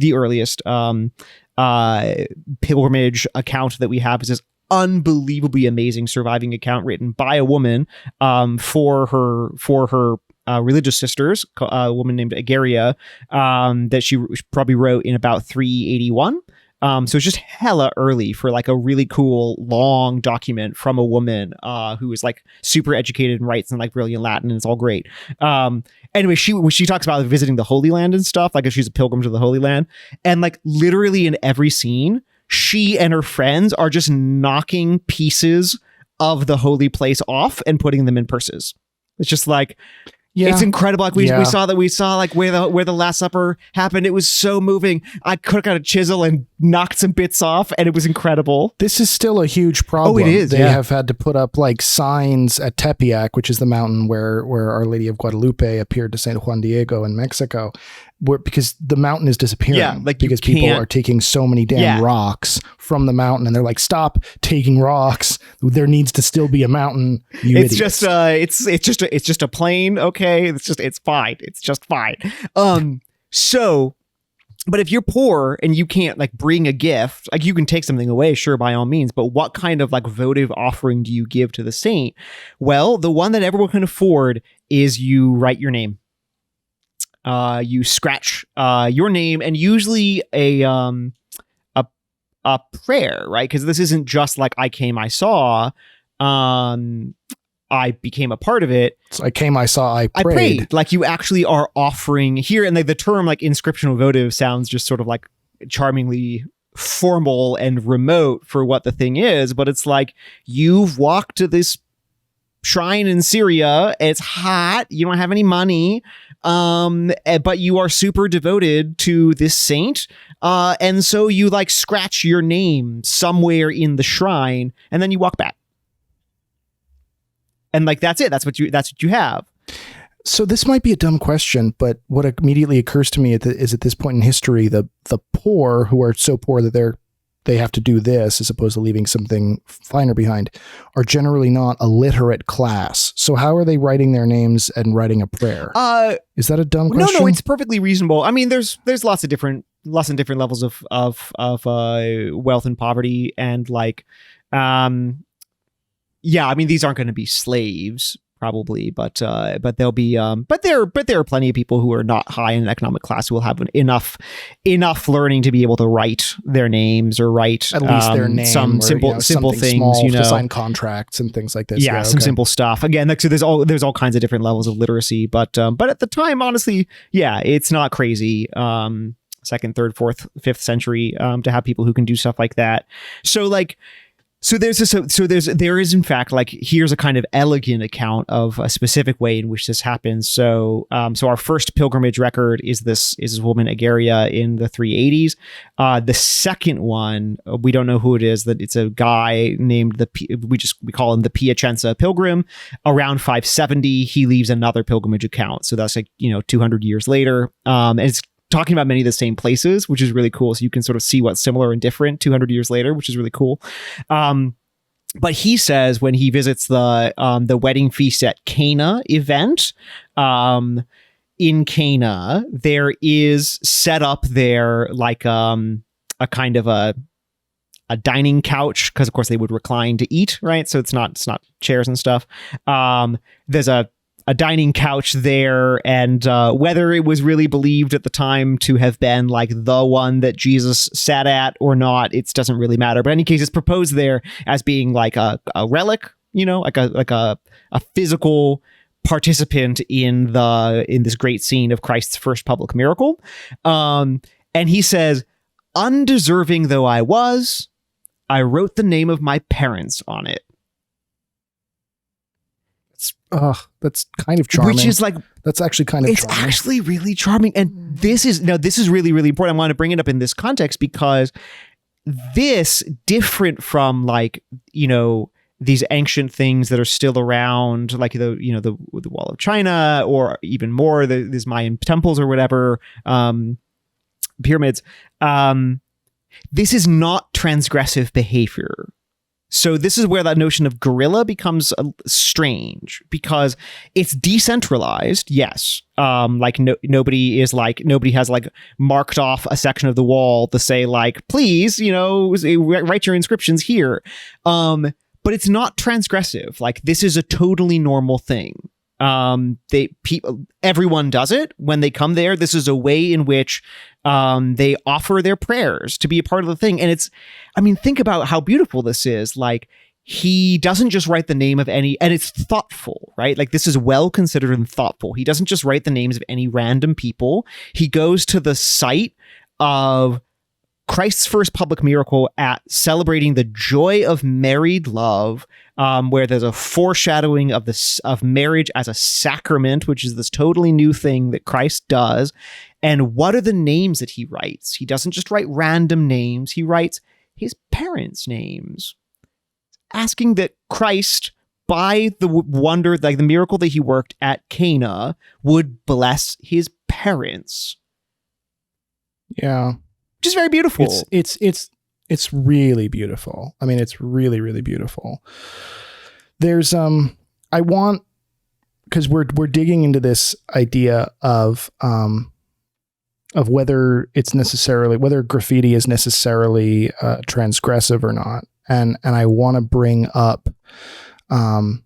pilgrimage account that we have is this unbelievably amazing surviving account written by a woman for her religious sisters, a woman named Agaria, that she probably wrote in about 381. So it's just hella early for like a really cool long document from a woman who is like super educated and writes in like brilliant Latin, and it's all great. Anyway, she talks about visiting the Holy Land and stuff, like if she's a pilgrim to the Holy Land, and like literally in every scene, she and her friends are just knocking pieces of the holy place off and putting them in purses. It's just like, it's incredible. Like we saw like where the Last Supper happened. It was so moving. I could have got a chisel and knocked some bits off, and it was incredible. This is still a huge problem. Oh, it is. They have had to put up like signs at Tepeyac, which is the mountain where Our Lady of Guadalupe appeared to San Juan Diego in Mexico, because the mountain is disappearing. Yeah, like because people are taking so many damn rocks from the mountain, and they're like, stop taking rocks. There needs to still be a mountain. It's idiots. It's just a plain. Okay, it's fine. It's just fine. But if you're poor and you can't like bring a gift, like you can take something away, sure, by all means, but what kind of like votive offering do you give to the saint? Well, the one that everyone can afford is you write your name. You scratch your name, and usually a prayer, right? Because this isn't just like I came, I saw. I became a part of it. So I came, I saw, I prayed. Like you actually are offering here, and the term like inscriptional votive sounds just sort of like charmingly formal and remote for what the thing is, but it's like you've walked to this shrine in Syria. It's hot. You don't have any money, but you are super devoted to this saint, and so you like scratch your name somewhere in the shrine, and then you walk back. And like that's it. That's what you have. So this might be a dumb question, but what immediately occurs to me is at this point in history, the poor, who are so poor that they have to do this as opposed to leaving something finer behind, are generally not a literate class. So how are they writing their names and writing a prayer? Is that a dumb question? No, it's perfectly reasonable. I mean, there's lots of different levels of wealth and poverty, and like, yeah, I mean, these aren't going to be slaves probably, but they'll be, but there are plenty of people who are not high in an economic class who will have enough learning to be able to write their names, or write at least their name, some simple things, small, to sign contracts and things like this. Yeah, some simple stuff. Again, so there's all kinds of different levels of literacy, but at the time, honestly, yeah, it's not crazy. Second, third, fourth, fifth century, to have people who can do stuff like that. So there is in fact, like, here's a kind of elegant account of a specific way in which this happens. So our first pilgrimage record is this woman Agaria in the 380s. The second one, we don't know who it is. That it's a guy named we call him the Piacenza Pilgrim. Around 570, he leaves another pilgrimage account. So that's like 200 years later. And it's talking about many of the same places, which is really cool. So you can sort of see what's similar and different 200 years later, which is really cool. But he says when he visits the wedding feast at Cana event, in Cana, there is set up there like a kind of a dining couch, because of course they would recline to eat, right? So it's not chairs and stuff. There's a dining couch there, and whether it was really believed at the time to have been like the one that Jesus sat at or not, it doesn't really matter. But in any case, it's proposed there as being like a relic, like a physical participant in this great scene of Christ's first public miracle. And he says, "Undeserving though I was, I wrote the name of my parents on it. that's kind of charming. Which is like, that's actually kind of it's charming. actually really charming. And this is really, really important. I want to bring it up in this context because this, different from like, you know, these ancient things that are still around, like the Wall of China, or even more these Mayan temples or whatever, pyramids. This is not transgressive behavior. So this is where that notion of guerrilla becomes strange, because it's decentralized. Yes. Like nobody has like marked off a section of the wall to say like, please, you know, write your inscriptions here. But it's not transgressive. Like, this is a totally normal thing. Everyone does it when they come there. This is a way in which they offer their prayers to be a part of the thing. And think about how beautiful this is. Like, he doesn't just write the name of any, and it's thoughtful, right? Like, this is well considered and thoughtful. He doesn't just write the names of any random people. He goes to the site of Christ's first public miracle at celebrating the joy of married love, where there's a foreshadowing of marriage as a sacrament, which is this totally new thing that Christ does. And what are the names that he writes? He doesn't just write random names. He writes his parents' names, asking that Christ, by the wonder, like the miracle that he worked at Cana, would bless his parents. Yeah. Which is very beautiful. It's really beautiful. I mean, it's really, really beautiful. There's because we're digging into this idea of whether graffiti is necessarily transgressive or not, and I want to bring up, well,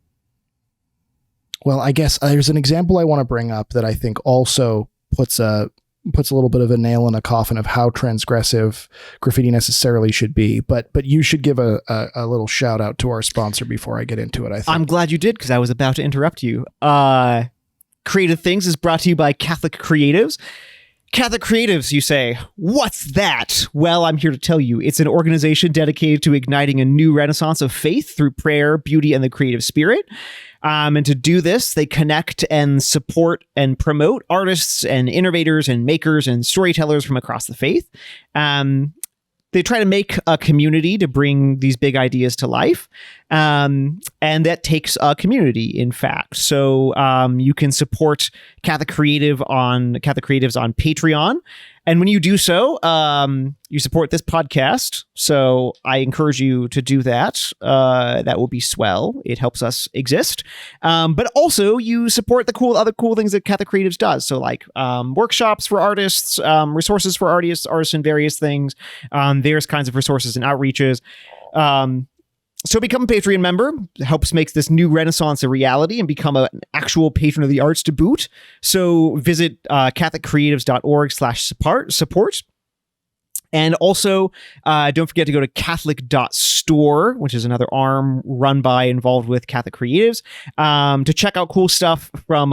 I guess there's an example I want to bring up that I think also puts a little bit of a nail in a coffin of how transgressive graffiti necessarily should be. But you should give a little shout out to our sponsor before I get into it, I think. I'm glad you did, because I was about to interrupt you. Creative Things is brought to you by Catholic Creatives. Catholic Creatives, you say, what's that? Well, I'm here to tell you. It's an organization dedicated to igniting a new renaissance of faith through prayer, beauty, and the creative spirit. And to do this, they connect and support and promote artists and innovators and makers and storytellers from across the faith. They try to make a community to bring these big ideas to life. And that takes a community, in fact. So you can support Catholic Creatives on Patreon. And when you do so, you support this podcast. So I encourage you to do that. That will be swell. It helps us exist. But also you support the other cool things that Catholic Creatives does. So like workshops for artists, resources for artists and various things. There's kinds of resources and outreaches. So become a Patreon member. It helps make this new renaissance a reality and become an actual patron of the arts to boot. So visit catholiccreatives.org/support. And also, don't forget to go to catholic.store, which is another arm run by, involved with Catholic Creatives, to check out cool stuff from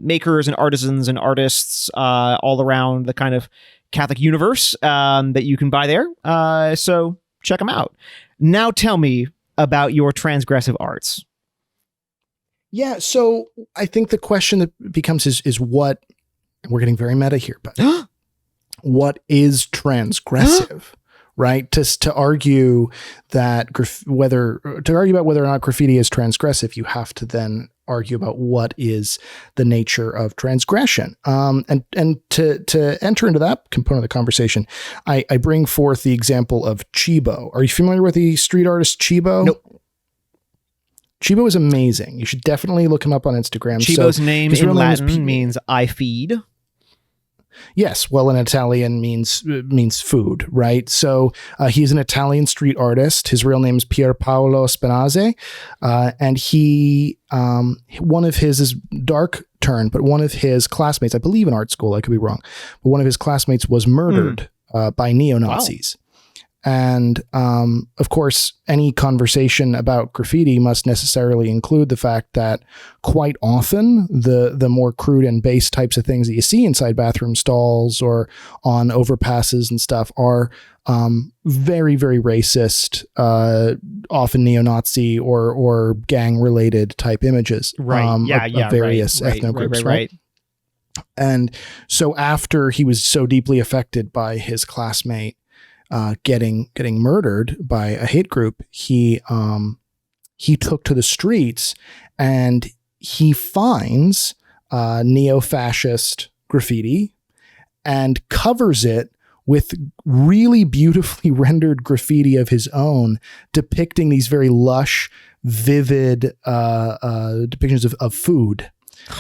makers and artisans and artists all around the kind of Catholic universe that you can buy there. So check them out. Now tell me about your transgressive arts. Yeah, so I think the question that becomes is what, and we're getting very meta here, but what is transgressive, right? To argue that whether or not graffiti is transgressive, you have to then argue about what is the nature of transgression. And to enter into that component of the conversation, I bring forth the example of Chibo. Are you familiar with the street artist Chibo? Nope. Chibo is amazing. You should definitely look him up on Instagram. Chibo's name in Latin means I feed. Yes, well, in Italian means food, right? So he's an Italian street artist. His real name is Pier Paolo Spinaze, and he one of his is dark turn, but one of his classmates, I believe in art school, I could be wrong, but one of his classmates was murdered by neo-Nazis. Wow. And of course, any conversation about graffiti must necessarily include the fact that quite often the more crude and base types of things that you see inside bathroom stalls or on overpasses and stuff are very, very racist, often neo-Nazi or gang-related type images. Right. Of various ethno groups. Right. And so after he was so deeply affected by his classmate getting murdered by a hate group, he took to the streets and he finds neo-fascist graffiti and covers it with really beautifully rendered graffiti of his own, depicting these very lush, vivid depictions of food.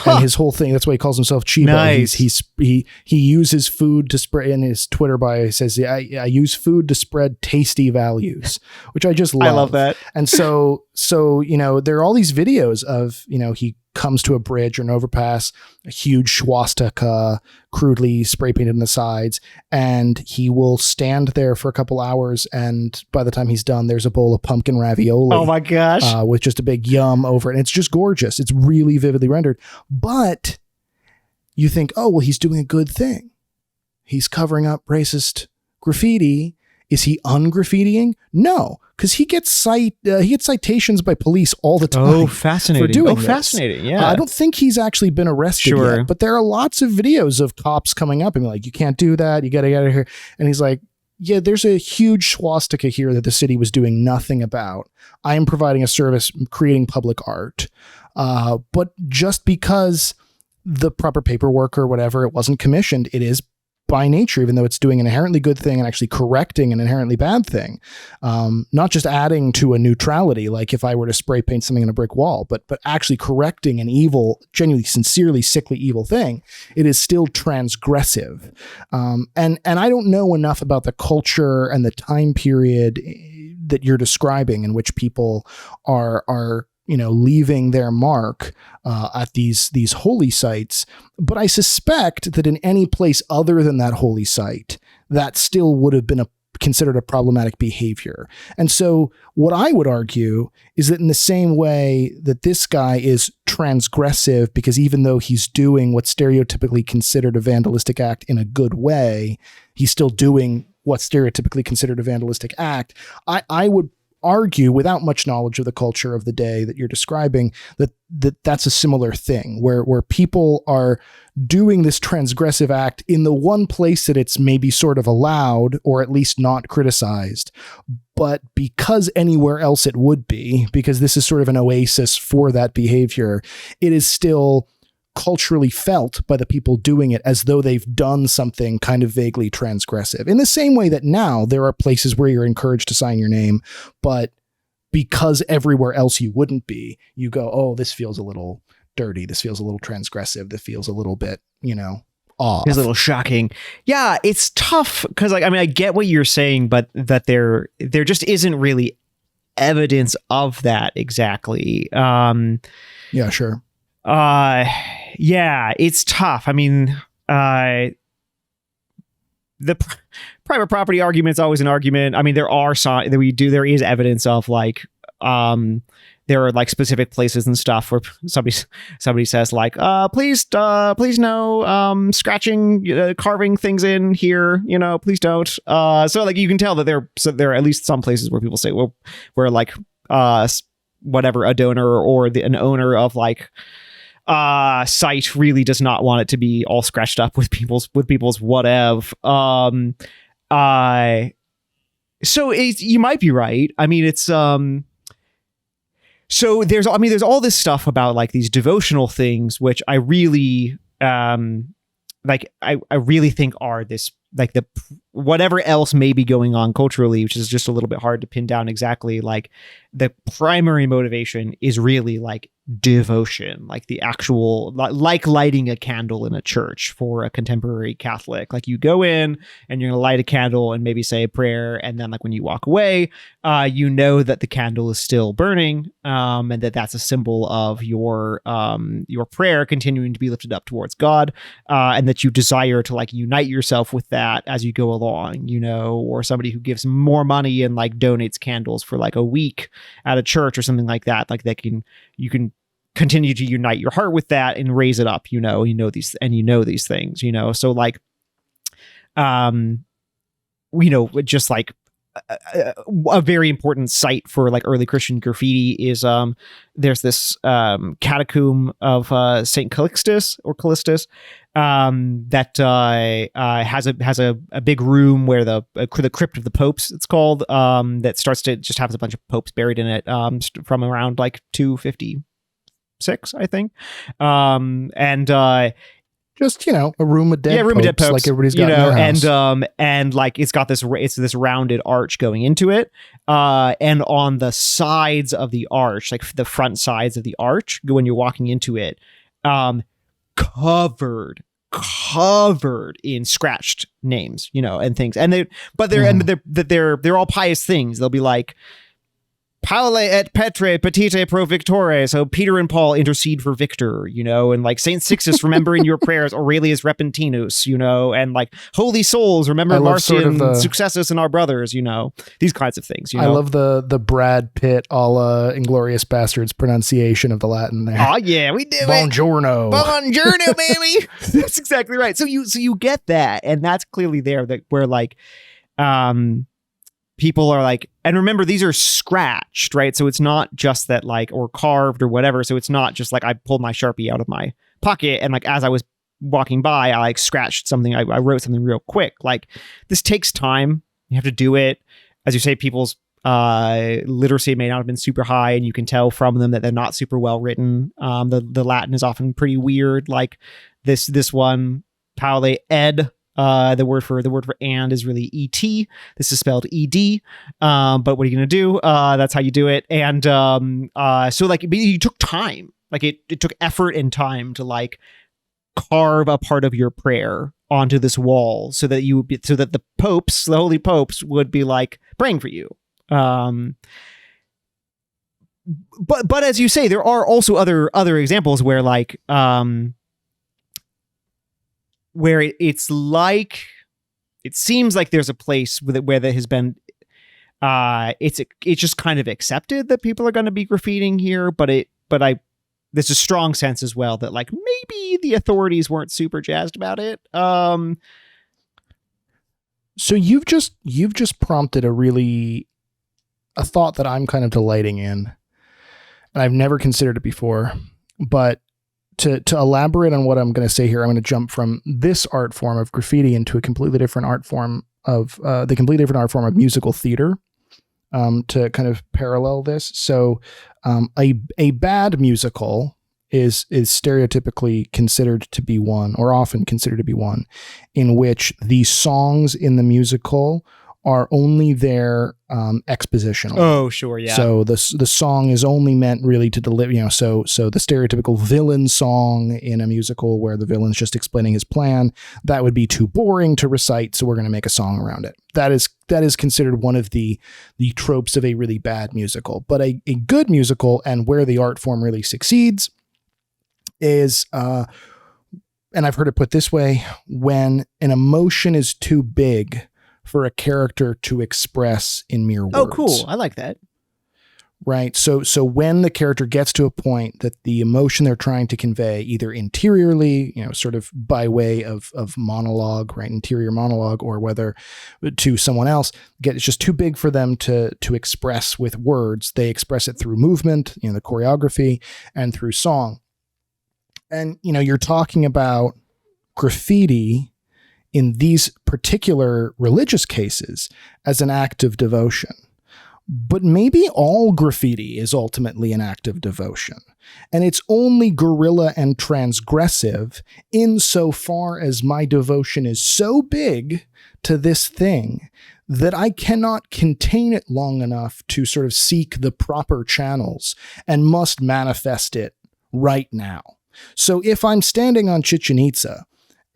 And his whole thing, that's why he calls himself Chiba. Nice. He uses food to spread. In his Twitter bio, he says, I use food to spread tasty values, which I just love. I love that. And so, there are all these videos of, he comes to a bridge or an overpass, a huge swastika crudely spray painted on the sides, and he will stand there for a couple hours, and by the time he's done, there's a bowl of pumpkin ravioli. Oh my gosh. With just a big yum over it. And it's just gorgeous. It's really vividly rendered. But you think, oh, well, he's doing a good thing. He's covering up racist graffiti. Is he ungraffitiing? No, because he gets citations by police all the time. Oh, fascinating. For doing this. Fascinating. Yeah. I don't think he's actually been arrested yet, but there are lots of videos of cops coming up and like, you can't do that. You got to get out of here. And he's like, yeah, there's a huge swastika here that the city was doing nothing about. I am providing a service, creating public art. But just because the proper paperwork or whatever, it wasn't commissioned, it is by nature, even though it's doing an inherently good thing and actually correcting an inherently bad thing. Not just adding to a neutrality, like if I were to spray paint something on a brick wall, but actually correcting an evil, genuinely, sincerely, sickly evil thing. It is still transgressive. And I don't know enough about the culture and the time period that you're describing in which people are leaving their mark at these holy sites. But I suspect that in any place other than that holy site, that still would have been considered a problematic behavior. And so what I would argue is that in the same way that this guy is transgressive, because even though he's doing what's stereotypically considered a vandalistic act in a good way, he's still doing what's stereotypically considered a vandalistic act. I would argue, without much knowledge of the culture of the day that you're describing, that's a similar thing where people are doing this transgressive act in the one place that it's maybe sort of allowed or at least not criticized. But because anywhere else it would be, because this is sort of an oasis for that behavior, it is still culturally felt by the people doing it as though they've done something kind of vaguely transgressive. In the same way that now there are places where you're encouraged to sign your name, but because everywhere else you wouldn't be, you go, oh, this feels a little dirty. This feels a little transgressive. This feels a little bit, off. It's a little shocking. Yeah, it's tough because I get what you're saying, but that there just isn't really evidence of that exactly. Yeah, sure. Yeah, it's tough. The private property argument is always an argument. There is evidence of there are specific places and stuff where somebody says please no scratching, carving things in here, please don't. So you can tell that there are at least some places where people say, well, where whatever, a donor or an owner of site really does not want it to be all scratched up with people's whatever. So you might be right. So there's all this stuff about these devotional things, which I really I really think are this the whatever else may be going on culturally, which is just a little bit hard to pin down exactly. The primary motivation is really devotion, the actual lighting a candle in a church for a contemporary Catholic. You go in and you're gonna light a candle and maybe say a prayer, and then when you walk away, that the candle is still burning, and that's a symbol of your prayer continuing to be lifted up towards God, and that you desire to unite yourself with that that as you go along, or somebody who gives more money and like donates candles for like a week at a church or something like that. Like you can continue to unite your heart with that and raise it up, these things, so like, just like a very important site for like early Christian graffiti is there's this catacomb of Saint Calixtus that has a big room where the crypt of the popes, it's called, that starts to just have a bunch of popes buried in it from around like 256, I think, and just a room of dead popes, like everybody's got in their house. And like it's got this rounded arch going into it, and on the sides of the arch, like the front sides of the arch, when you're walking into it, covered in scratched names, and things, and they're all pious things. They'll be like, Paule et Petre petite pro victore. So Peter and Paul intercede for Victor, and like Saint Sixtus, remember in your prayers Aurelius Repentinus, and like holy souls, remember Marcian Successus and our brothers, these kinds of things. I love the Brad Pitt a la Inglourious Bastards pronunciation of the Latin there. Oh yeah, we do. Buongiorno. Buongiorno, baby. That's exactly right. So you get that, and that's clearly there that where like, people are like, and remember, these are scratched, right? So it's not just that like, or carved or whatever. So it's not just like I pulled my Sharpie out of my pocket and like, as I was walking by, I like scratched something. I wrote something real quick. Like this takes time. You have to do it. As you say, people's literacy may not have been super high, and you can tell from them that they're not super well written. The Latin is often pretty weird. Like this one, Paule ed, the word for and is really et. This is spelled ed, but what are you gonna do? That's how you do it. And so like you took time, like it took effort and time to like carve a part of your prayer onto this wall so that the popes, the holy popes, would be like praying for you. But as you say, there are also other examples where like where it's like, it seems like there's a place where there has been, it's just kind of accepted that people are going to be graffitiing here, but there's a strong sense as well that like maybe the authorities weren't super jazzed about it. So you've just prompted a thought that I'm kind of delighting in, and I've never considered it before, but to elaborate on what I'm going to say here, I'm going to jump from this art form of graffiti into a completely different art form of musical theater, to kind of parallel this. So, a bad musical is stereotypically considered to be one, or often considered to be one, in which the songs in the musical are only there expositional. Oh, sure, yeah. So the song is only meant really to deliver, so the stereotypical villain song in a musical where the villain's just explaining his plan, that would be too boring to recite, so we're going to make a song around it. That is considered one of the tropes of a really bad musical. But a good musical, and where the art form really succeeds, is and I've heard it put this way, when an emotion is too big for a character to express in mere words. Oh, cool. I like that. Right. So when the character gets to a point that the emotion they're trying to convey, either interiorly, sort of by way of monologue, right, interior monologue, or whether to someone else, it's just too big for them to express with words. They express it through movement, the choreography, and through song. And, you're talking about graffiti in these particular religious cases as an act of devotion. But maybe all graffiti is ultimately an act of devotion. And it's only guerrilla and transgressive insofar as my devotion is so big to this thing that I cannot contain it long enough to sort of seek the proper channels and must manifest it right now. So if I'm standing on Chichen Itza,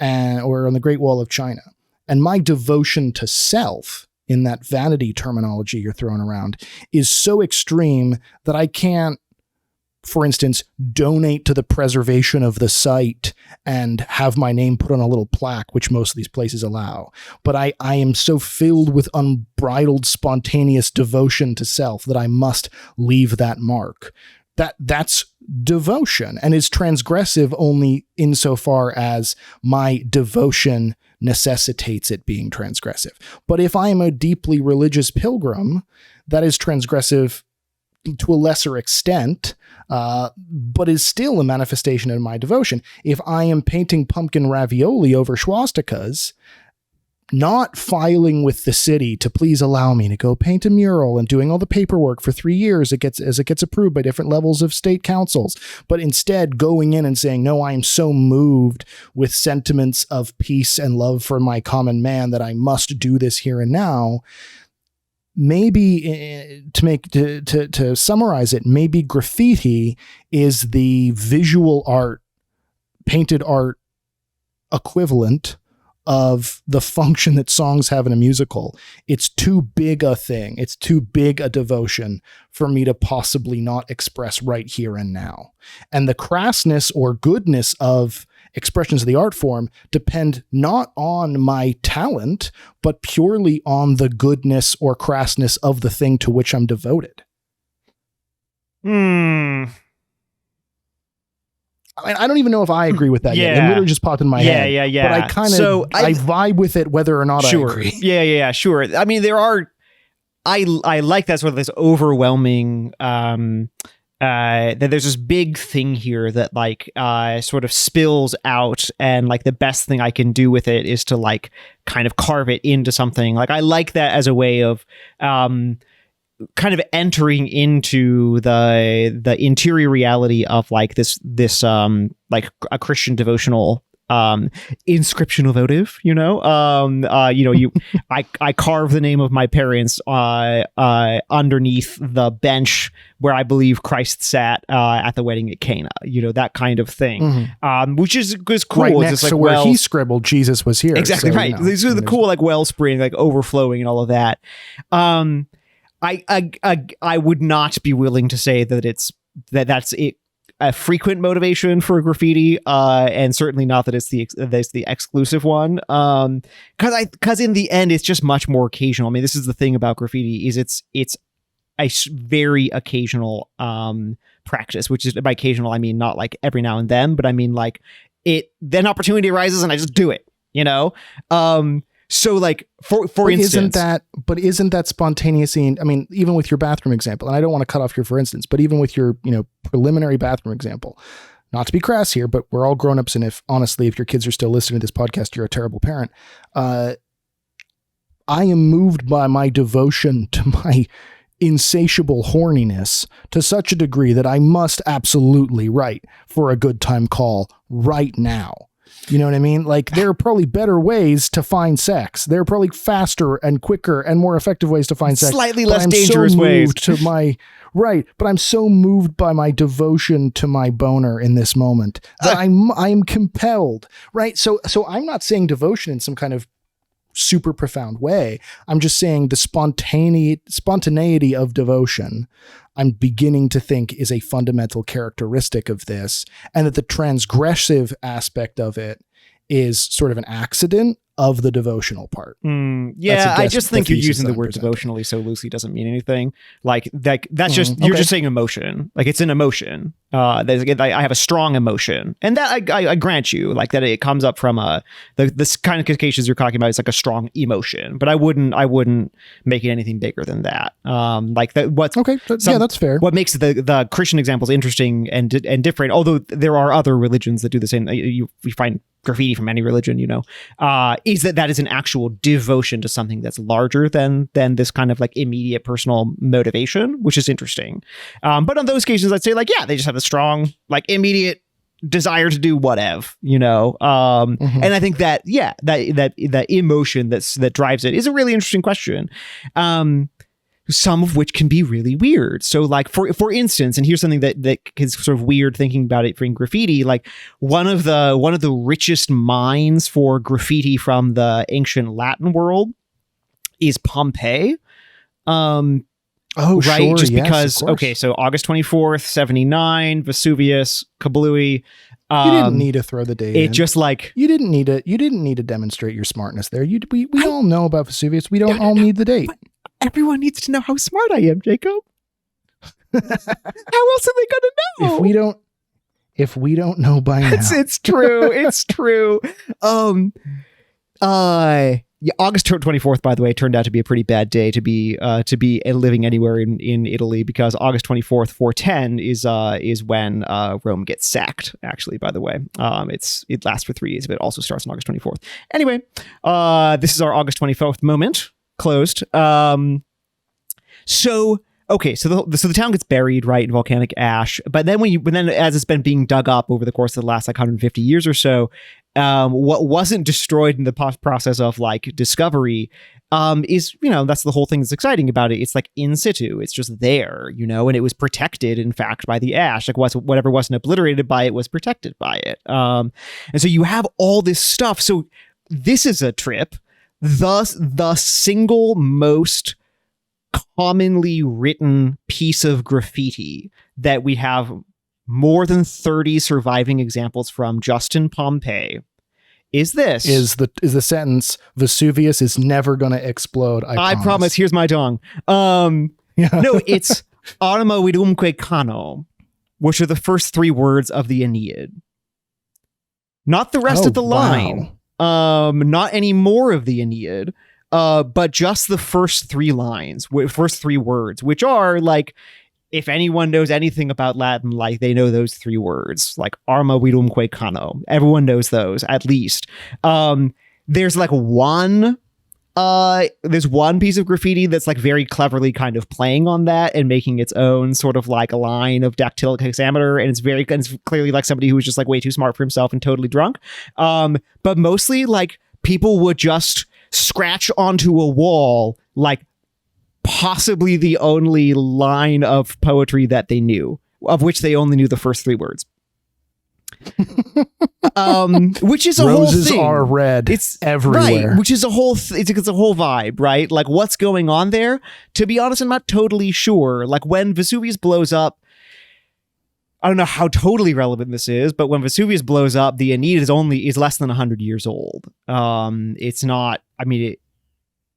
or on the Great Wall of China, and my devotion to self, in that vanity terminology you're throwing around, is so extreme that I can't for instance, donate to the preservation of the site and have my name put on a little plaque, which most of these places allow. But I am so filled with unbridled, spontaneous devotion to self that I must leave that mark. That's devotion, and is transgressive only insofar as my devotion necessitates it being transgressive. But if I am a deeply religious pilgrim, that is transgressive to a lesser extent, but is still a manifestation of my devotion. If I am painting pumpkin ravioli over swastikas, not filing with the city to please allow me to go paint a mural and doing all the paperwork for 3 years as it gets approved by different levels of state councils, but instead going in and saying, no, I am so moved with sentiments of peace and love for my common man that I must do this here and now. Maybe to summarize it, maybe graffiti is the visual art, painted art equivalent of the function that songs have in a musical. It's too big a thing. It's too big a devotion for me to possibly not express right here and now. And the crassness or goodness of expressions of the art form depend not on my talent, but purely on the goodness or crassness of the thing to which I'm devoted. I don't even know if I agree with that yet. It literally just popped in my head. Yeah. But I kind of, I vibe with it whether or not I agree. Yeah, sure. I mean, I like that sort of this overwhelming, that there's this big thing here that like sort of spills out, and like the best thing I can do with it is to like kind of carve it into something. Like I like that as a way of kind of entering into the interior reality of like this like a Christian devotional inscriptional votive, I carve the name of my parents underneath the bench where I believe Christ sat at the wedding at Cana, that kind of thing, which is cool. Right next to where he scribbled, Jesus was here. Exactly, so, right. These are the cool like wellspring, like overflowing and all of that. I would not be willing to say that that's it, a frequent motivation for graffiti, and certainly not that it's the exclusive one. Because in the end, it's just much more occasional. I mean, this is the thing about graffiti is it's a very occasional practice, which is by occasional I mean not like every now and then, but I mean like then opportunity arises and I just do it. So like for instance, isn't that spontaneously? I mean, even with your bathroom example, and I don't want to cut off your for instance, but even with your preliminary bathroom example, not to be crass here, but we're all grown-ups, and if your kids are still listening to this podcast, you're a terrible parent. I am moved by my devotion to my insatiable horniness to such a degree that I must absolutely write for a good time call right now. You know what I mean? Like, there are probably better ways to find sex. There are probably faster and quicker and more effective ways to find sex. Slightly less dangerous ways. But I'm so moved by my devotion to my boner in this moment that I am compelled, right? So I'm not saying devotion in some kind of super profound way. I'm just saying the spontaneity of devotion, I'm beginning to think is a fundamental characteristic of this, and that the transgressive aspect of it is sort of an accident of the devotional part. I just think you're using the word devotionally so loosely doesn't mean anything. Like that's just you're just saying emotion. Like it's an emotion. I have a strong emotion, and that I grant you, like that it comes up from this kind of occasions you're talking about. It's like a strong emotion, but I wouldn't make it anything bigger than that. That's fair. What makes the Christian examples interesting and different, although there are other religions that do the same. You find graffiti from any religion, is that is an actual devotion to something that's larger than this kind of like immediate personal motivation, which is interesting. But on those occasions, I'd say like, yeah, they just have a strong like immediate desire to do whatever, and I think that that emotion that drives it is a really interesting question. Some of which can be really weird. So like for instance, and here's something that is sort of weird thinking about it in graffiti, like one of the richest mines for graffiti from the ancient Latin world is Pompeii. Oh, right? sure. Just yes, because, of course. okay, so August 24th, 79, Vesuvius, Kablooey. You didn't need to throw the date It in. just like, You didn't need to demonstrate your smartness there. We all know about Vesuvius. We don't all need the date. But everyone needs to know how smart I am, Jacob. How else are they going to know? If we don't know by now. It's true. It's true. Yeah, August 24th, by the way, turned out to be a pretty bad day to be living anywhere in Italy, because August 24th, 410 is when Rome gets sacked. Actually, by the way, it lasts for 3 days, but it also starts on August 24th. Anyway, this is our August 24th moment. Closed. Okay, so the town gets buried, right, in volcanic ash, but then as it's been being dug up over the course of the last like 150 years or so, what wasn't destroyed in the process of like discovery is, that's the whole thing that's exciting about it. It's like in situ, it's just there, and it was protected, in fact, by the ash. Like whatever wasn't obliterated by it was protected by it. And so you have all this stuff. So this is a trip. The single most commonly written piece of graffiti that we have more than 30 surviving examples from just in Pompeii is this. Is the sentence, Vesuvius is never going to explode. I promise. Here's my dong. No, it's Arma vidumque cano, which are the first 3 words of the Aeneid. Not the rest of the line. Wow. Not any more of the Aeneid. But just the first 3 lines, first 3 words, which are like, if anyone knows anything about Latin, like they know those 3 words, like Arma vidumque cano. Everyone knows those, at least. There's like there's one piece of graffiti that's like very cleverly kind of playing on that and making its own sort of like a line of dactylic hexameter, and it's clearly like somebody who was just like way too smart for himself and totally drunk. But mostly like people would just scratch onto a wall like possibly the only line of poetry that they knew, of which they only knew the first 3 words. Which is a Roses whole thing. Are red. It's everywhere. Right, which is a whole it's a whole vibe, right? Like what's going on there? To be honest, I'm not totally sure. Like when Vesuvius blows up, I don't know how totally relevant this is, but when Vesuvius blows up, the Aeneid is less than 100 years old. It's not. I mean,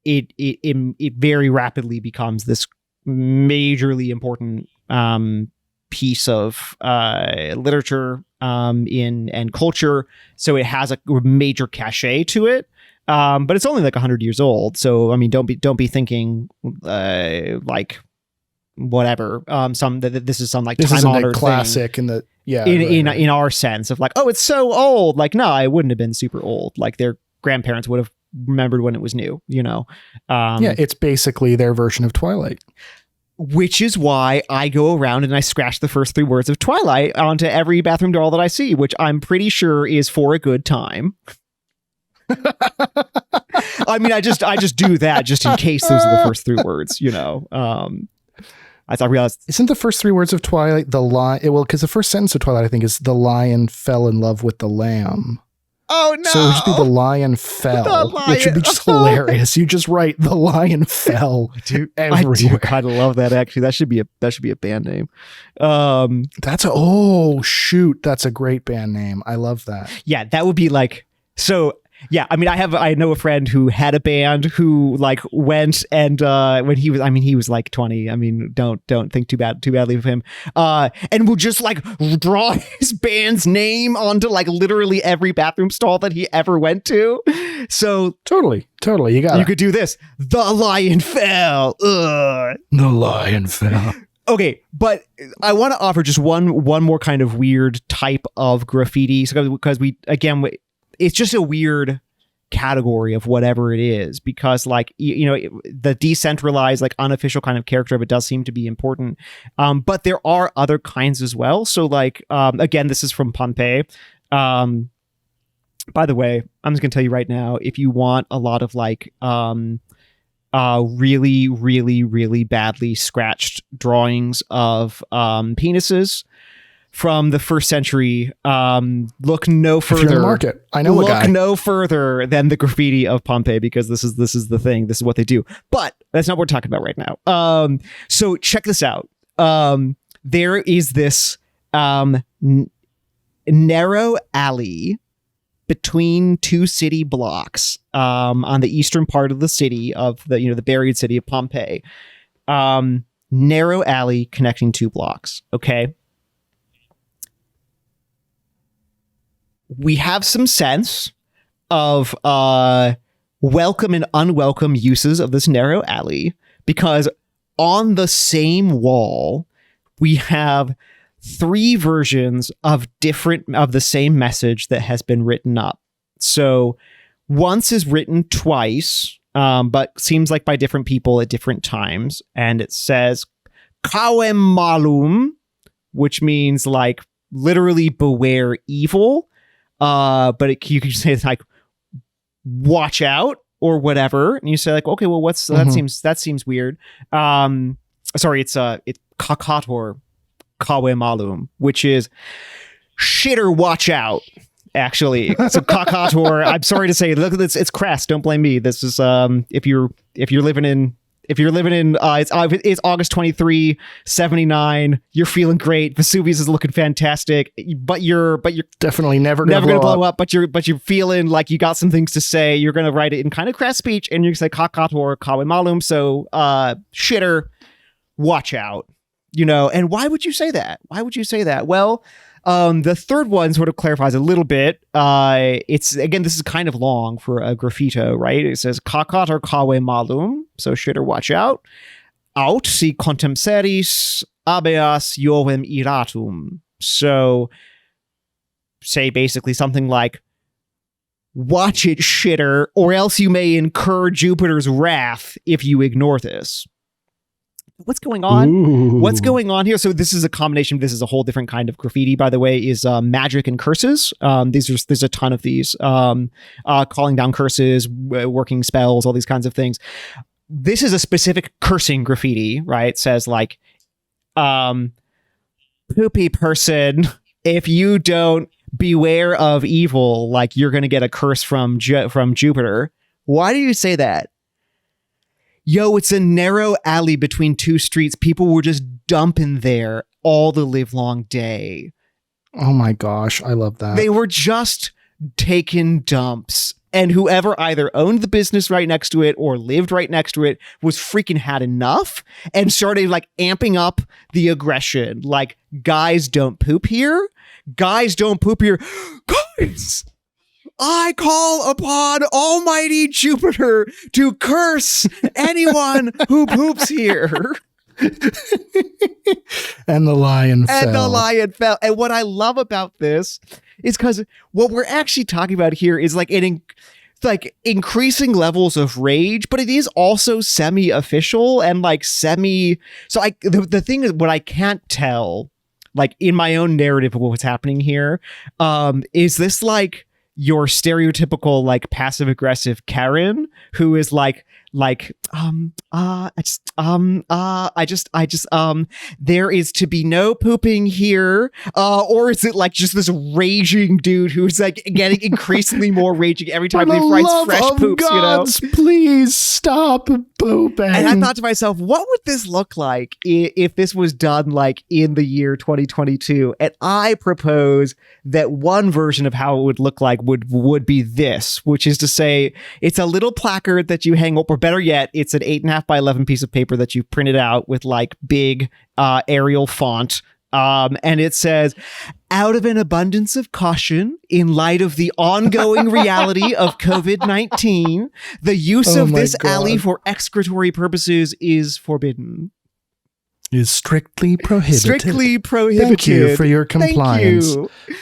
it very rapidly becomes this majorly important piece of literature and culture. So it has a major cachet to it. But it's only like 100 years old. So I mean, don't be thinking like whatever. This is some like time-honored classic thing. in our sense of like, oh, it's so old. Like, no, it wouldn't have been super old. Like their grandparents would have remembered when it was new, it's basically their version of Twilight, which is why I go around and I scratch the first 3 words of Twilight onto every bathroom door that I see, which I'm pretty sure is for a good time. I mean, I just do that just in case those are the first 3 words, I realized, isn't the first 3 words of Twilight the lion? Well, because the first sentence of Twilight, I think, is the lion fell in love with the lamb. Oh no! So it would just be the lion fell, which would be just hilarious. You just write the lion fell everywhere. I do kind of love that. Actually, that should be a band name. That's a great band name. I love that. Yeah, that would be like so. Yeah, I mean, I know a friend who had a band who like went and when he was like 20. I mean, don't think too badly of him. And would just like draw his band's name onto like literally every bathroom stall that he ever went to. So totally, you could do this. The lion fell. Ugh. The lion fell. Okay, but I want to offer just one more kind of weird type of graffiti, because it's just a weird category of whatever it is, because like, the decentralized, like unofficial kind of character of it does seem to be important. But there are other kinds as well. So like, again, this is from Pompeii. By the way, I'm just going to tell you right now, if you want a lot of like, really, really, really badly scratched drawings of penises from the 1st century, look no further. If you're in the market, I know a guy. Look no further than the graffiti of Pompeii, because this is the thing. This is what they do. But That's not what we're talking about right now. So check this out. There is this narrow alley between two city blocks on the eastern part of the city of the buried city of Pompeii. Narrow alley connecting two blocks. Okay. We have some sense of welcome and unwelcome uses of this narrow alley, because on the same wall we have 3 versions of the same message that has been written up. So once is written twice, but seems like by different people at different times, and it says "Kawem malum," which means like literally beware evil, but you can say it's like watch out or whatever, and you say like, okay, well, that seems weird. Sorry, it's kakator kawe malum, which is shitter watch out. Actually, so kakator. I'm sorry to say, look at this. It's crass. Don't blame me. This is if you're living in it's August 23, 79. You're feeling great. Vesuvius is looking fantastic, but you're definitely never gonna blow up. But you're feeling like you got some things to say. You're gonna write it in kind of crass speech, and you're gonna say kakator kawe malum. So shitter, watch out. And why would you say that? Well, the third one sort of clarifies a little bit. This is kind of long for a graffito, right? It says kakator kawe malum, so shitter watch out. Aut si contempseris abeas iovem iratum. So say basically something like, watch it, shitter, or else you may incur Jupiter's wrath if you ignore this. What's going on? Ooh. What's going on here? So this is a combination. This is a whole different kind of graffiti, by the way, is magic and curses. There's a ton of these, calling down curses, working spells, all these kinds of things. This is a specific cursing graffiti, right? It says like, poopy person, if you don't beware of evil, like you're going to get a curse from Jupiter. Why do you say that? Yo, it's a narrow alley between 2 streets. People were just dumping there all the livelong day. Oh my gosh, I love that. They were just taking dumps. And whoever either owned the business right next to it or lived right next to it was freaking had enough and started like amping up the aggression. Like, guys don't poop here. Guys don't poop here. Guys! I call upon Almighty Jupiter to curse anyone who poops here. And the lion fell. And what I love about this is because what we're actually talking about here is like increasing levels of rage, but it is also semi-official and like semi. So the thing is, what I can't tell, like in my own narrative of what's happening here, is this like your stereotypical like passive aggressive Karen who is like there is to be no pooping here, or is it like just this raging dude who's like getting increasingly more raging every time he writes fresh poops, gods, please stop pooping. And I thought to myself, what would this look like if this was done like in the year 2022? And I propose that one version of how it would look like would be this, which is to say it's a little placard that you hang up, or better yet, it's an 8.5 by 11 piece of paper that you printed out with like big Arial font. And it says, out of an abundance of caution, in light of the ongoing reality of COVID-19, the use of this alley for excretory purposes is forbidden. Is strictly prohibited. Strictly prohibited. Thank you for your compliance. Thank you.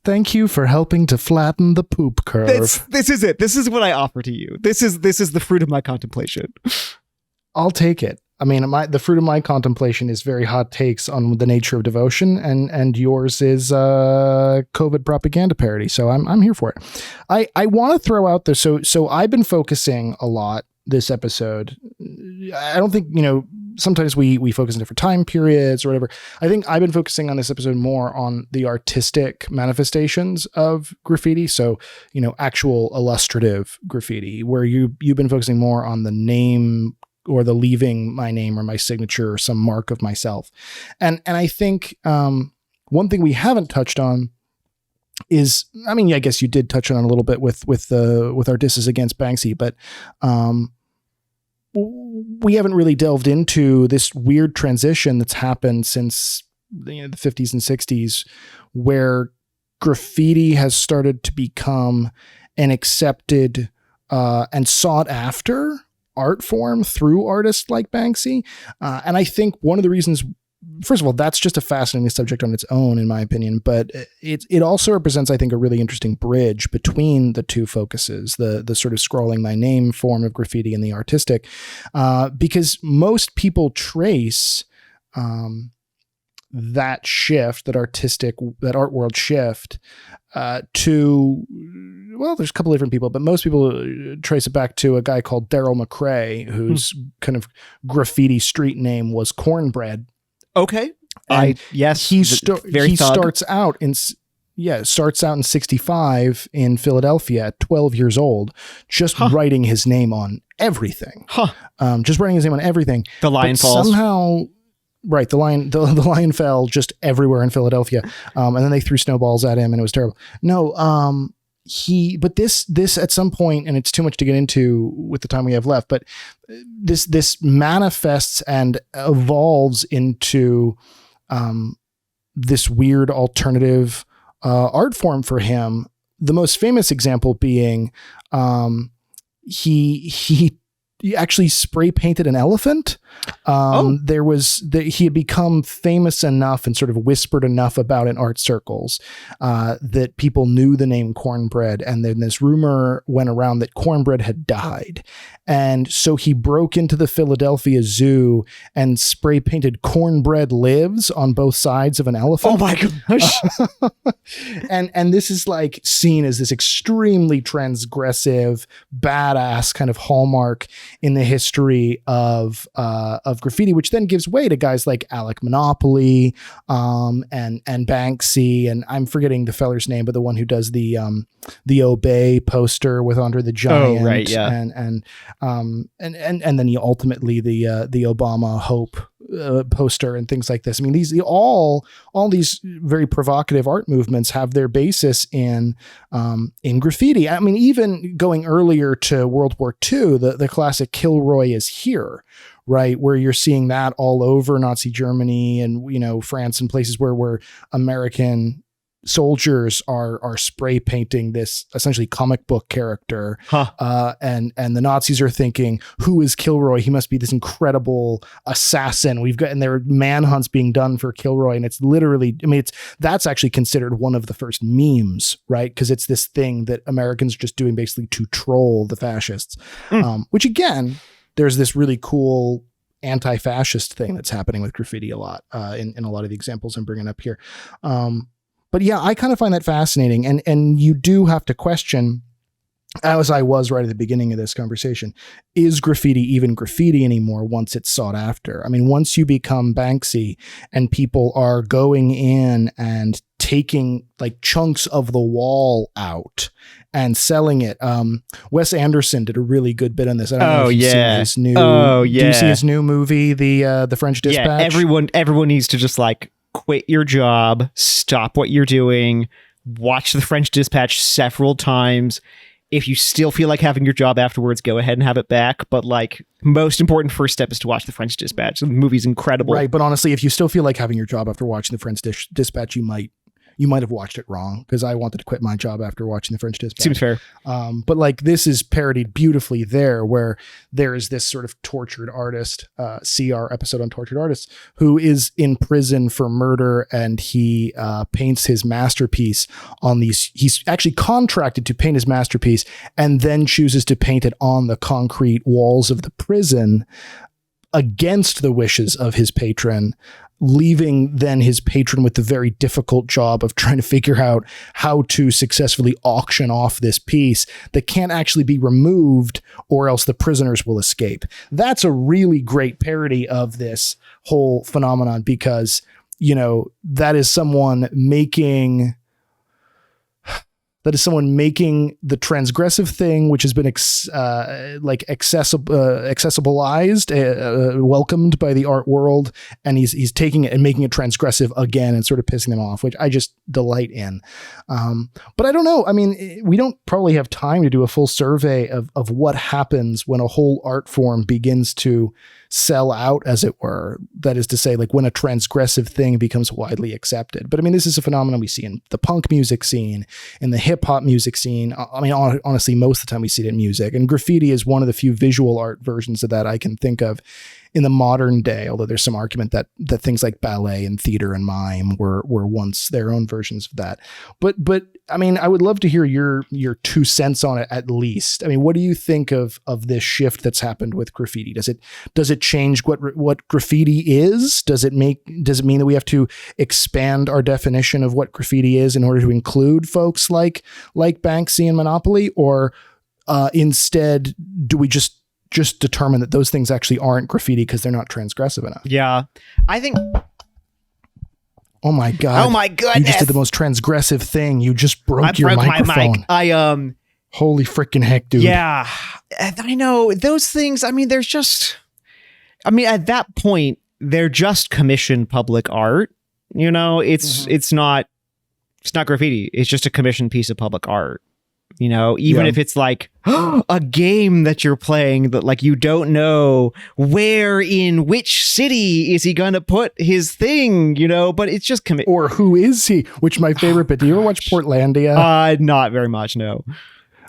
Thank you for helping to flatten the poop curve. This is it. This is what I offer to you. This is the fruit of my contemplation. I'll take it. I mean, the fruit of my contemplation is very hot takes on the nature of devotion, and yours is COVID propaganda parody. So I'm here for it. I want to throw out there. So I've been focusing a lot this episode. I don't think, sometimes we focus on different time periods or whatever. I think I've been focusing on this episode more on the artistic manifestations of graffiti. So, actual illustrative graffiti, where you've been focusing more on the name or the leaving my name or my signature or some mark of myself. And I think one thing we haven't touched on is, I guess you did touch on it a little bit with our disses against Banksy, but we haven't really delved into this weird transition that's happened since the 50s and 60s, where graffiti has started to become an accepted and sought after art form through artists like Banksy. And I think one of the reasons, first of all, that's just a fascinating subject on its own, in my opinion, but it also represents, I think, a really interesting bridge between the two focuses, the sort of scrawling my name form of graffiti and the artistic, because most people trace that shift, that art world shift to, well, there's a couple different people, but most people trace it back to a guy called Daryl McRae, whose kind of graffiti street name was Cornbread. Okay. He starts out in 65 in Philadelphia at 12 years old, just writing his name on everything. Just writing his name on everything. The lion falls. Somehow, right, the lion fell just everywhere in Philadelphia. And then they threw snowballs at him and it was terrible. No, but this at some point, and it's too much to get into with the time we have left, but this manifests and evolves into this weird alternative art form for him. The most famous example being he actually spray painted an elephant. He had become famous enough and sort of whispered enough about in art circles that people knew the name Cornbread. And then this rumor went around that Cornbread had died. And so he broke into the Philadelphia Zoo and spray painted Cornbread lives on both sides of an elephant. Oh my gosh. And this is like seen as this extremely transgressive, badass kind of hallmark in the history of graffiti, which then gives way to guys like Alec Monopoly, and Banksy, and I'm forgetting the feller's name, but the one who does the Obey poster with Andre the Giant. Oh, right, yeah. And then ultimately the Obama Hope poster and things like this. I mean, all these very provocative art movements have their basis in graffiti. I mean, even going earlier to World War II, the classic Kilroy is here, right? Where you're seeing that all over Nazi Germany and, France and places where American soldiers are spray painting this essentially comic book character. And the Nazis are thinking, who is Kilroy? He must be this incredible assassin. And there are manhunts being done for Kilroy. And it's literally, that's actually considered one of the first memes, right? Because it's this thing that Americans are just doing basically to troll the fascists, which again, there's this really cool anti-fascist thing that's happening with graffiti a lot in a lot of the examples I'm bringing up here. But yeah, I kind of find that fascinating. And you do have to question, as I was right at the beginning of this conversation, is graffiti even graffiti anymore once it's sought after? I mean, once you become Banksy and people are going in and taking like chunks of the wall out and selling it. Wes Anderson did a really good bit on this. I don't know if you've seen his new, do you see his new movie, the French Dispatch? Yeah, everyone needs to just like quit your job, stop what you're doing, watch the French Dispatch several times. If you still feel like having your job afterwards, go ahead and have it back. But like, most important first step is to watch the French Dispatch. The movie's incredible. Right. But honestly, if you still feel like having your job after watching the French Dispatch, you might have watched it wrong, because I wanted to quit my job after watching the French Dispatch. Seems fair. But like, this is parodied beautifully there, where there is this sort of tortured artist, see our episode on tortured artists, who is in prison for murder, and he paints his masterpiece on these. He's actually contracted to paint his masterpiece and then chooses to paint it on the concrete walls of the prison against the wishes of his patron. leaving then his patron with the very difficult job of trying to figure out how to successfully auction off this piece that can't actually be removed, or else the prisoners will escape. That's a really great parody of this whole phenomenon, because, you know, that is someone making the transgressive thing, which has been accessibilized, welcomed by the art world, and he's taking it and making it transgressive again and sort of pissing them off, which I just delight in. But I don't know. I mean, we don't probably have time to do a full survey of what happens when a whole art form begins to sell out, as it were. That is to say, like when a transgressive thing becomes widely accepted. But I mean, this is a phenomenon we see in the punk music scene, in the hip hop music scene. I mean, honestly, most of the time we see it in music, and graffiti is one of the few visual art versions of that I can think of in the modern day, although there's some argument that things like ballet and theater and mime were once their own versions of that. But I mean, I would love to hear your 2 cents on it, at least. I mean, what do you think of this shift that's happened with graffiti? Does it change what graffiti is? Does it mean that we have to expand our definition of what graffiti is in order to include folks like Banksy and Monopoly, or instead do we just determine that those things actually aren't graffiti because they're not transgressive enough? Yeah, I think. Oh my god! Oh my goodness! You just did the most transgressive thing. You just broke your microphone. My mic. Holy freaking heck, dude! Yeah, I know those things. I mean, at that point, they're just commissioned public art. You know, it's not graffiti. It's just a commissioned piece of public art. You know, even if it's like a game that you're playing that, like, you don't know where in which city is he going to put his thing, you know, but it's just or who is he? Which my favorite bit. Do you ever watch Portlandia? Not very much, no.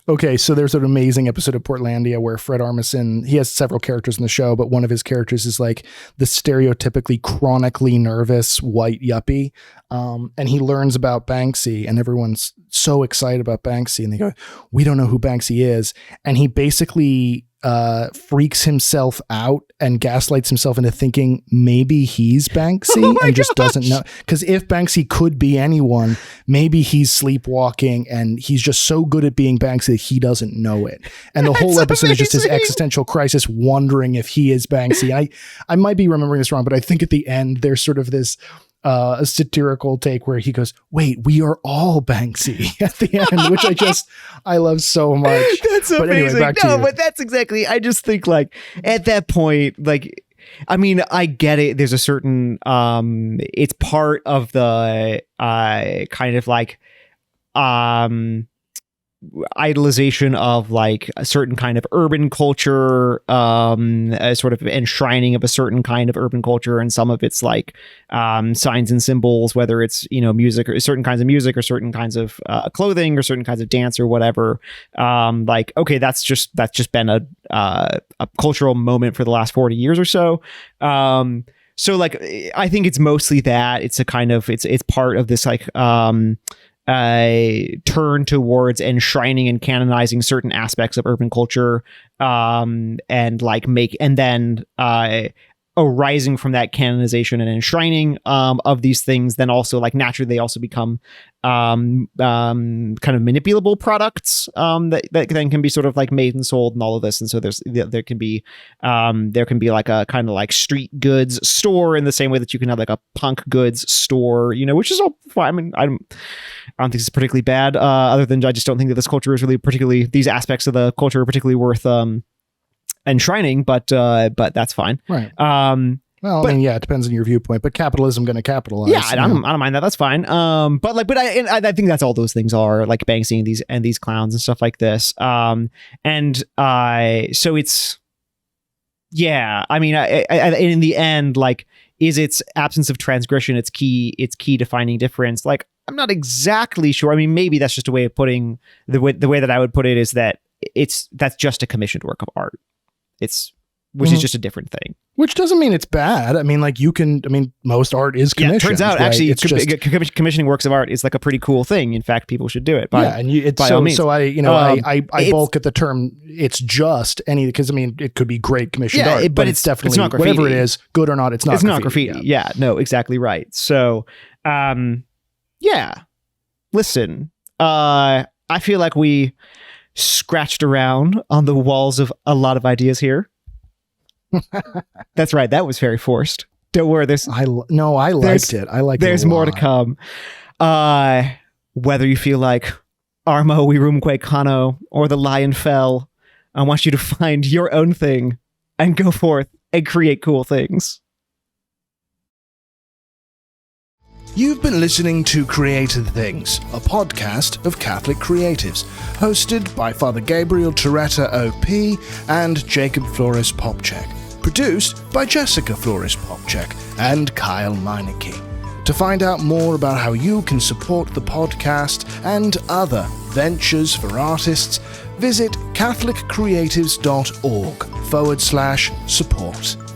Okay, so there's an amazing episode of Portlandia where Fred Armisen, he has several characters in the show, but one of his characters is like the stereotypically chronically nervous white yuppie. And he learns about Banksy, and everyone's so excited about Banksy, and they go, we don't know who Banksy is. And he basically freaks himself out and gaslights himself into thinking maybe he's Banksy and just doesn't know. Because if Banksy could be anyone, maybe he's sleepwalking and he's just so good at being Banksy that he doesn't know it. And the whole episode is just his existential crisis, wondering if he is Banksy. I might be remembering this wrong, but I think at the end there's sort of this a satirical take where he goes, wait, we are all Banksy at the end, which I love so much. That's amazing. Anyway, but that's exactly, I just think, like, at that point, like, I mean, I get it. There's a certain, it's part of the kind of like, idolization of like a certain kind of urban culture, a sort of enshrining of a certain kind of urban culture, and some of it's like signs and symbols, whether it's, you know, music or certain kinds of music or certain kinds of clothing or certain kinds of dance or whatever. Like, okay, that's just been a cultural moment for the last 40 years or so. So like, I think it's mostly that it's a kind of it's part of this like turn towards enshrining and canonizing certain aspects of urban culture, and then arising from that canonization and enshrining of these things, then also like naturally they also become kind of manipulable products that then can be sort of like made and sold and all of this. And so there can be like a kind of like street goods store in the same way that you can have like a punk goods store, you know, which is all fine. I mean, I don't think it's particularly bad, other than I just don't think that this culture is really particularly, these aspects of the culture are particularly worth enshrining, but that's fine. Right. Well, I mean, yeah, it depends on your viewpoint, but capitalism going to capitalize. Yeah, I don't mind that. That's fine. But I think that's all those things are, like Banksy and these clowns and stuff like this. So it's, yeah, I mean, I in the end, like, is its absence of transgression its key defining difference? Like, I'm not exactly sure. I mean, maybe that's just a way of putting the way that I would put it is that that's just a commissioned work of art. Which is just a different thing. Which doesn't mean it's bad. I mean, like most art is commissioned. Yeah, it turns out right? actually it's just commissioning works of art is like a pretty cool thing. In fact, people should do it. I bulk at the term. It's just any because it could be great commissioned art, but it's definitely not graffiti. Whatever it is, good or not, it's not. It's not graffiti. Yeah, no, exactly right. So, listen, I feel like we scratched around on the walls of a lot of ideas here. That's right. That was very forced. Don't worry. I liked it. I liked it. There's more to come. Whether you feel like Armo Wirumque Kano or the Lion Fell, I want you to find your own thing and go forth and create cool things. You've been listening to Creative Things, a podcast of Catholic creatives, hosted by Father Gabriel Toretta OP and Jacob Flores Popchek, produced by Jessica Flores Popchek and Kyle Meineke. To find out more about how you can support the podcast and other ventures for artists, visit catholiccreatives.org/support.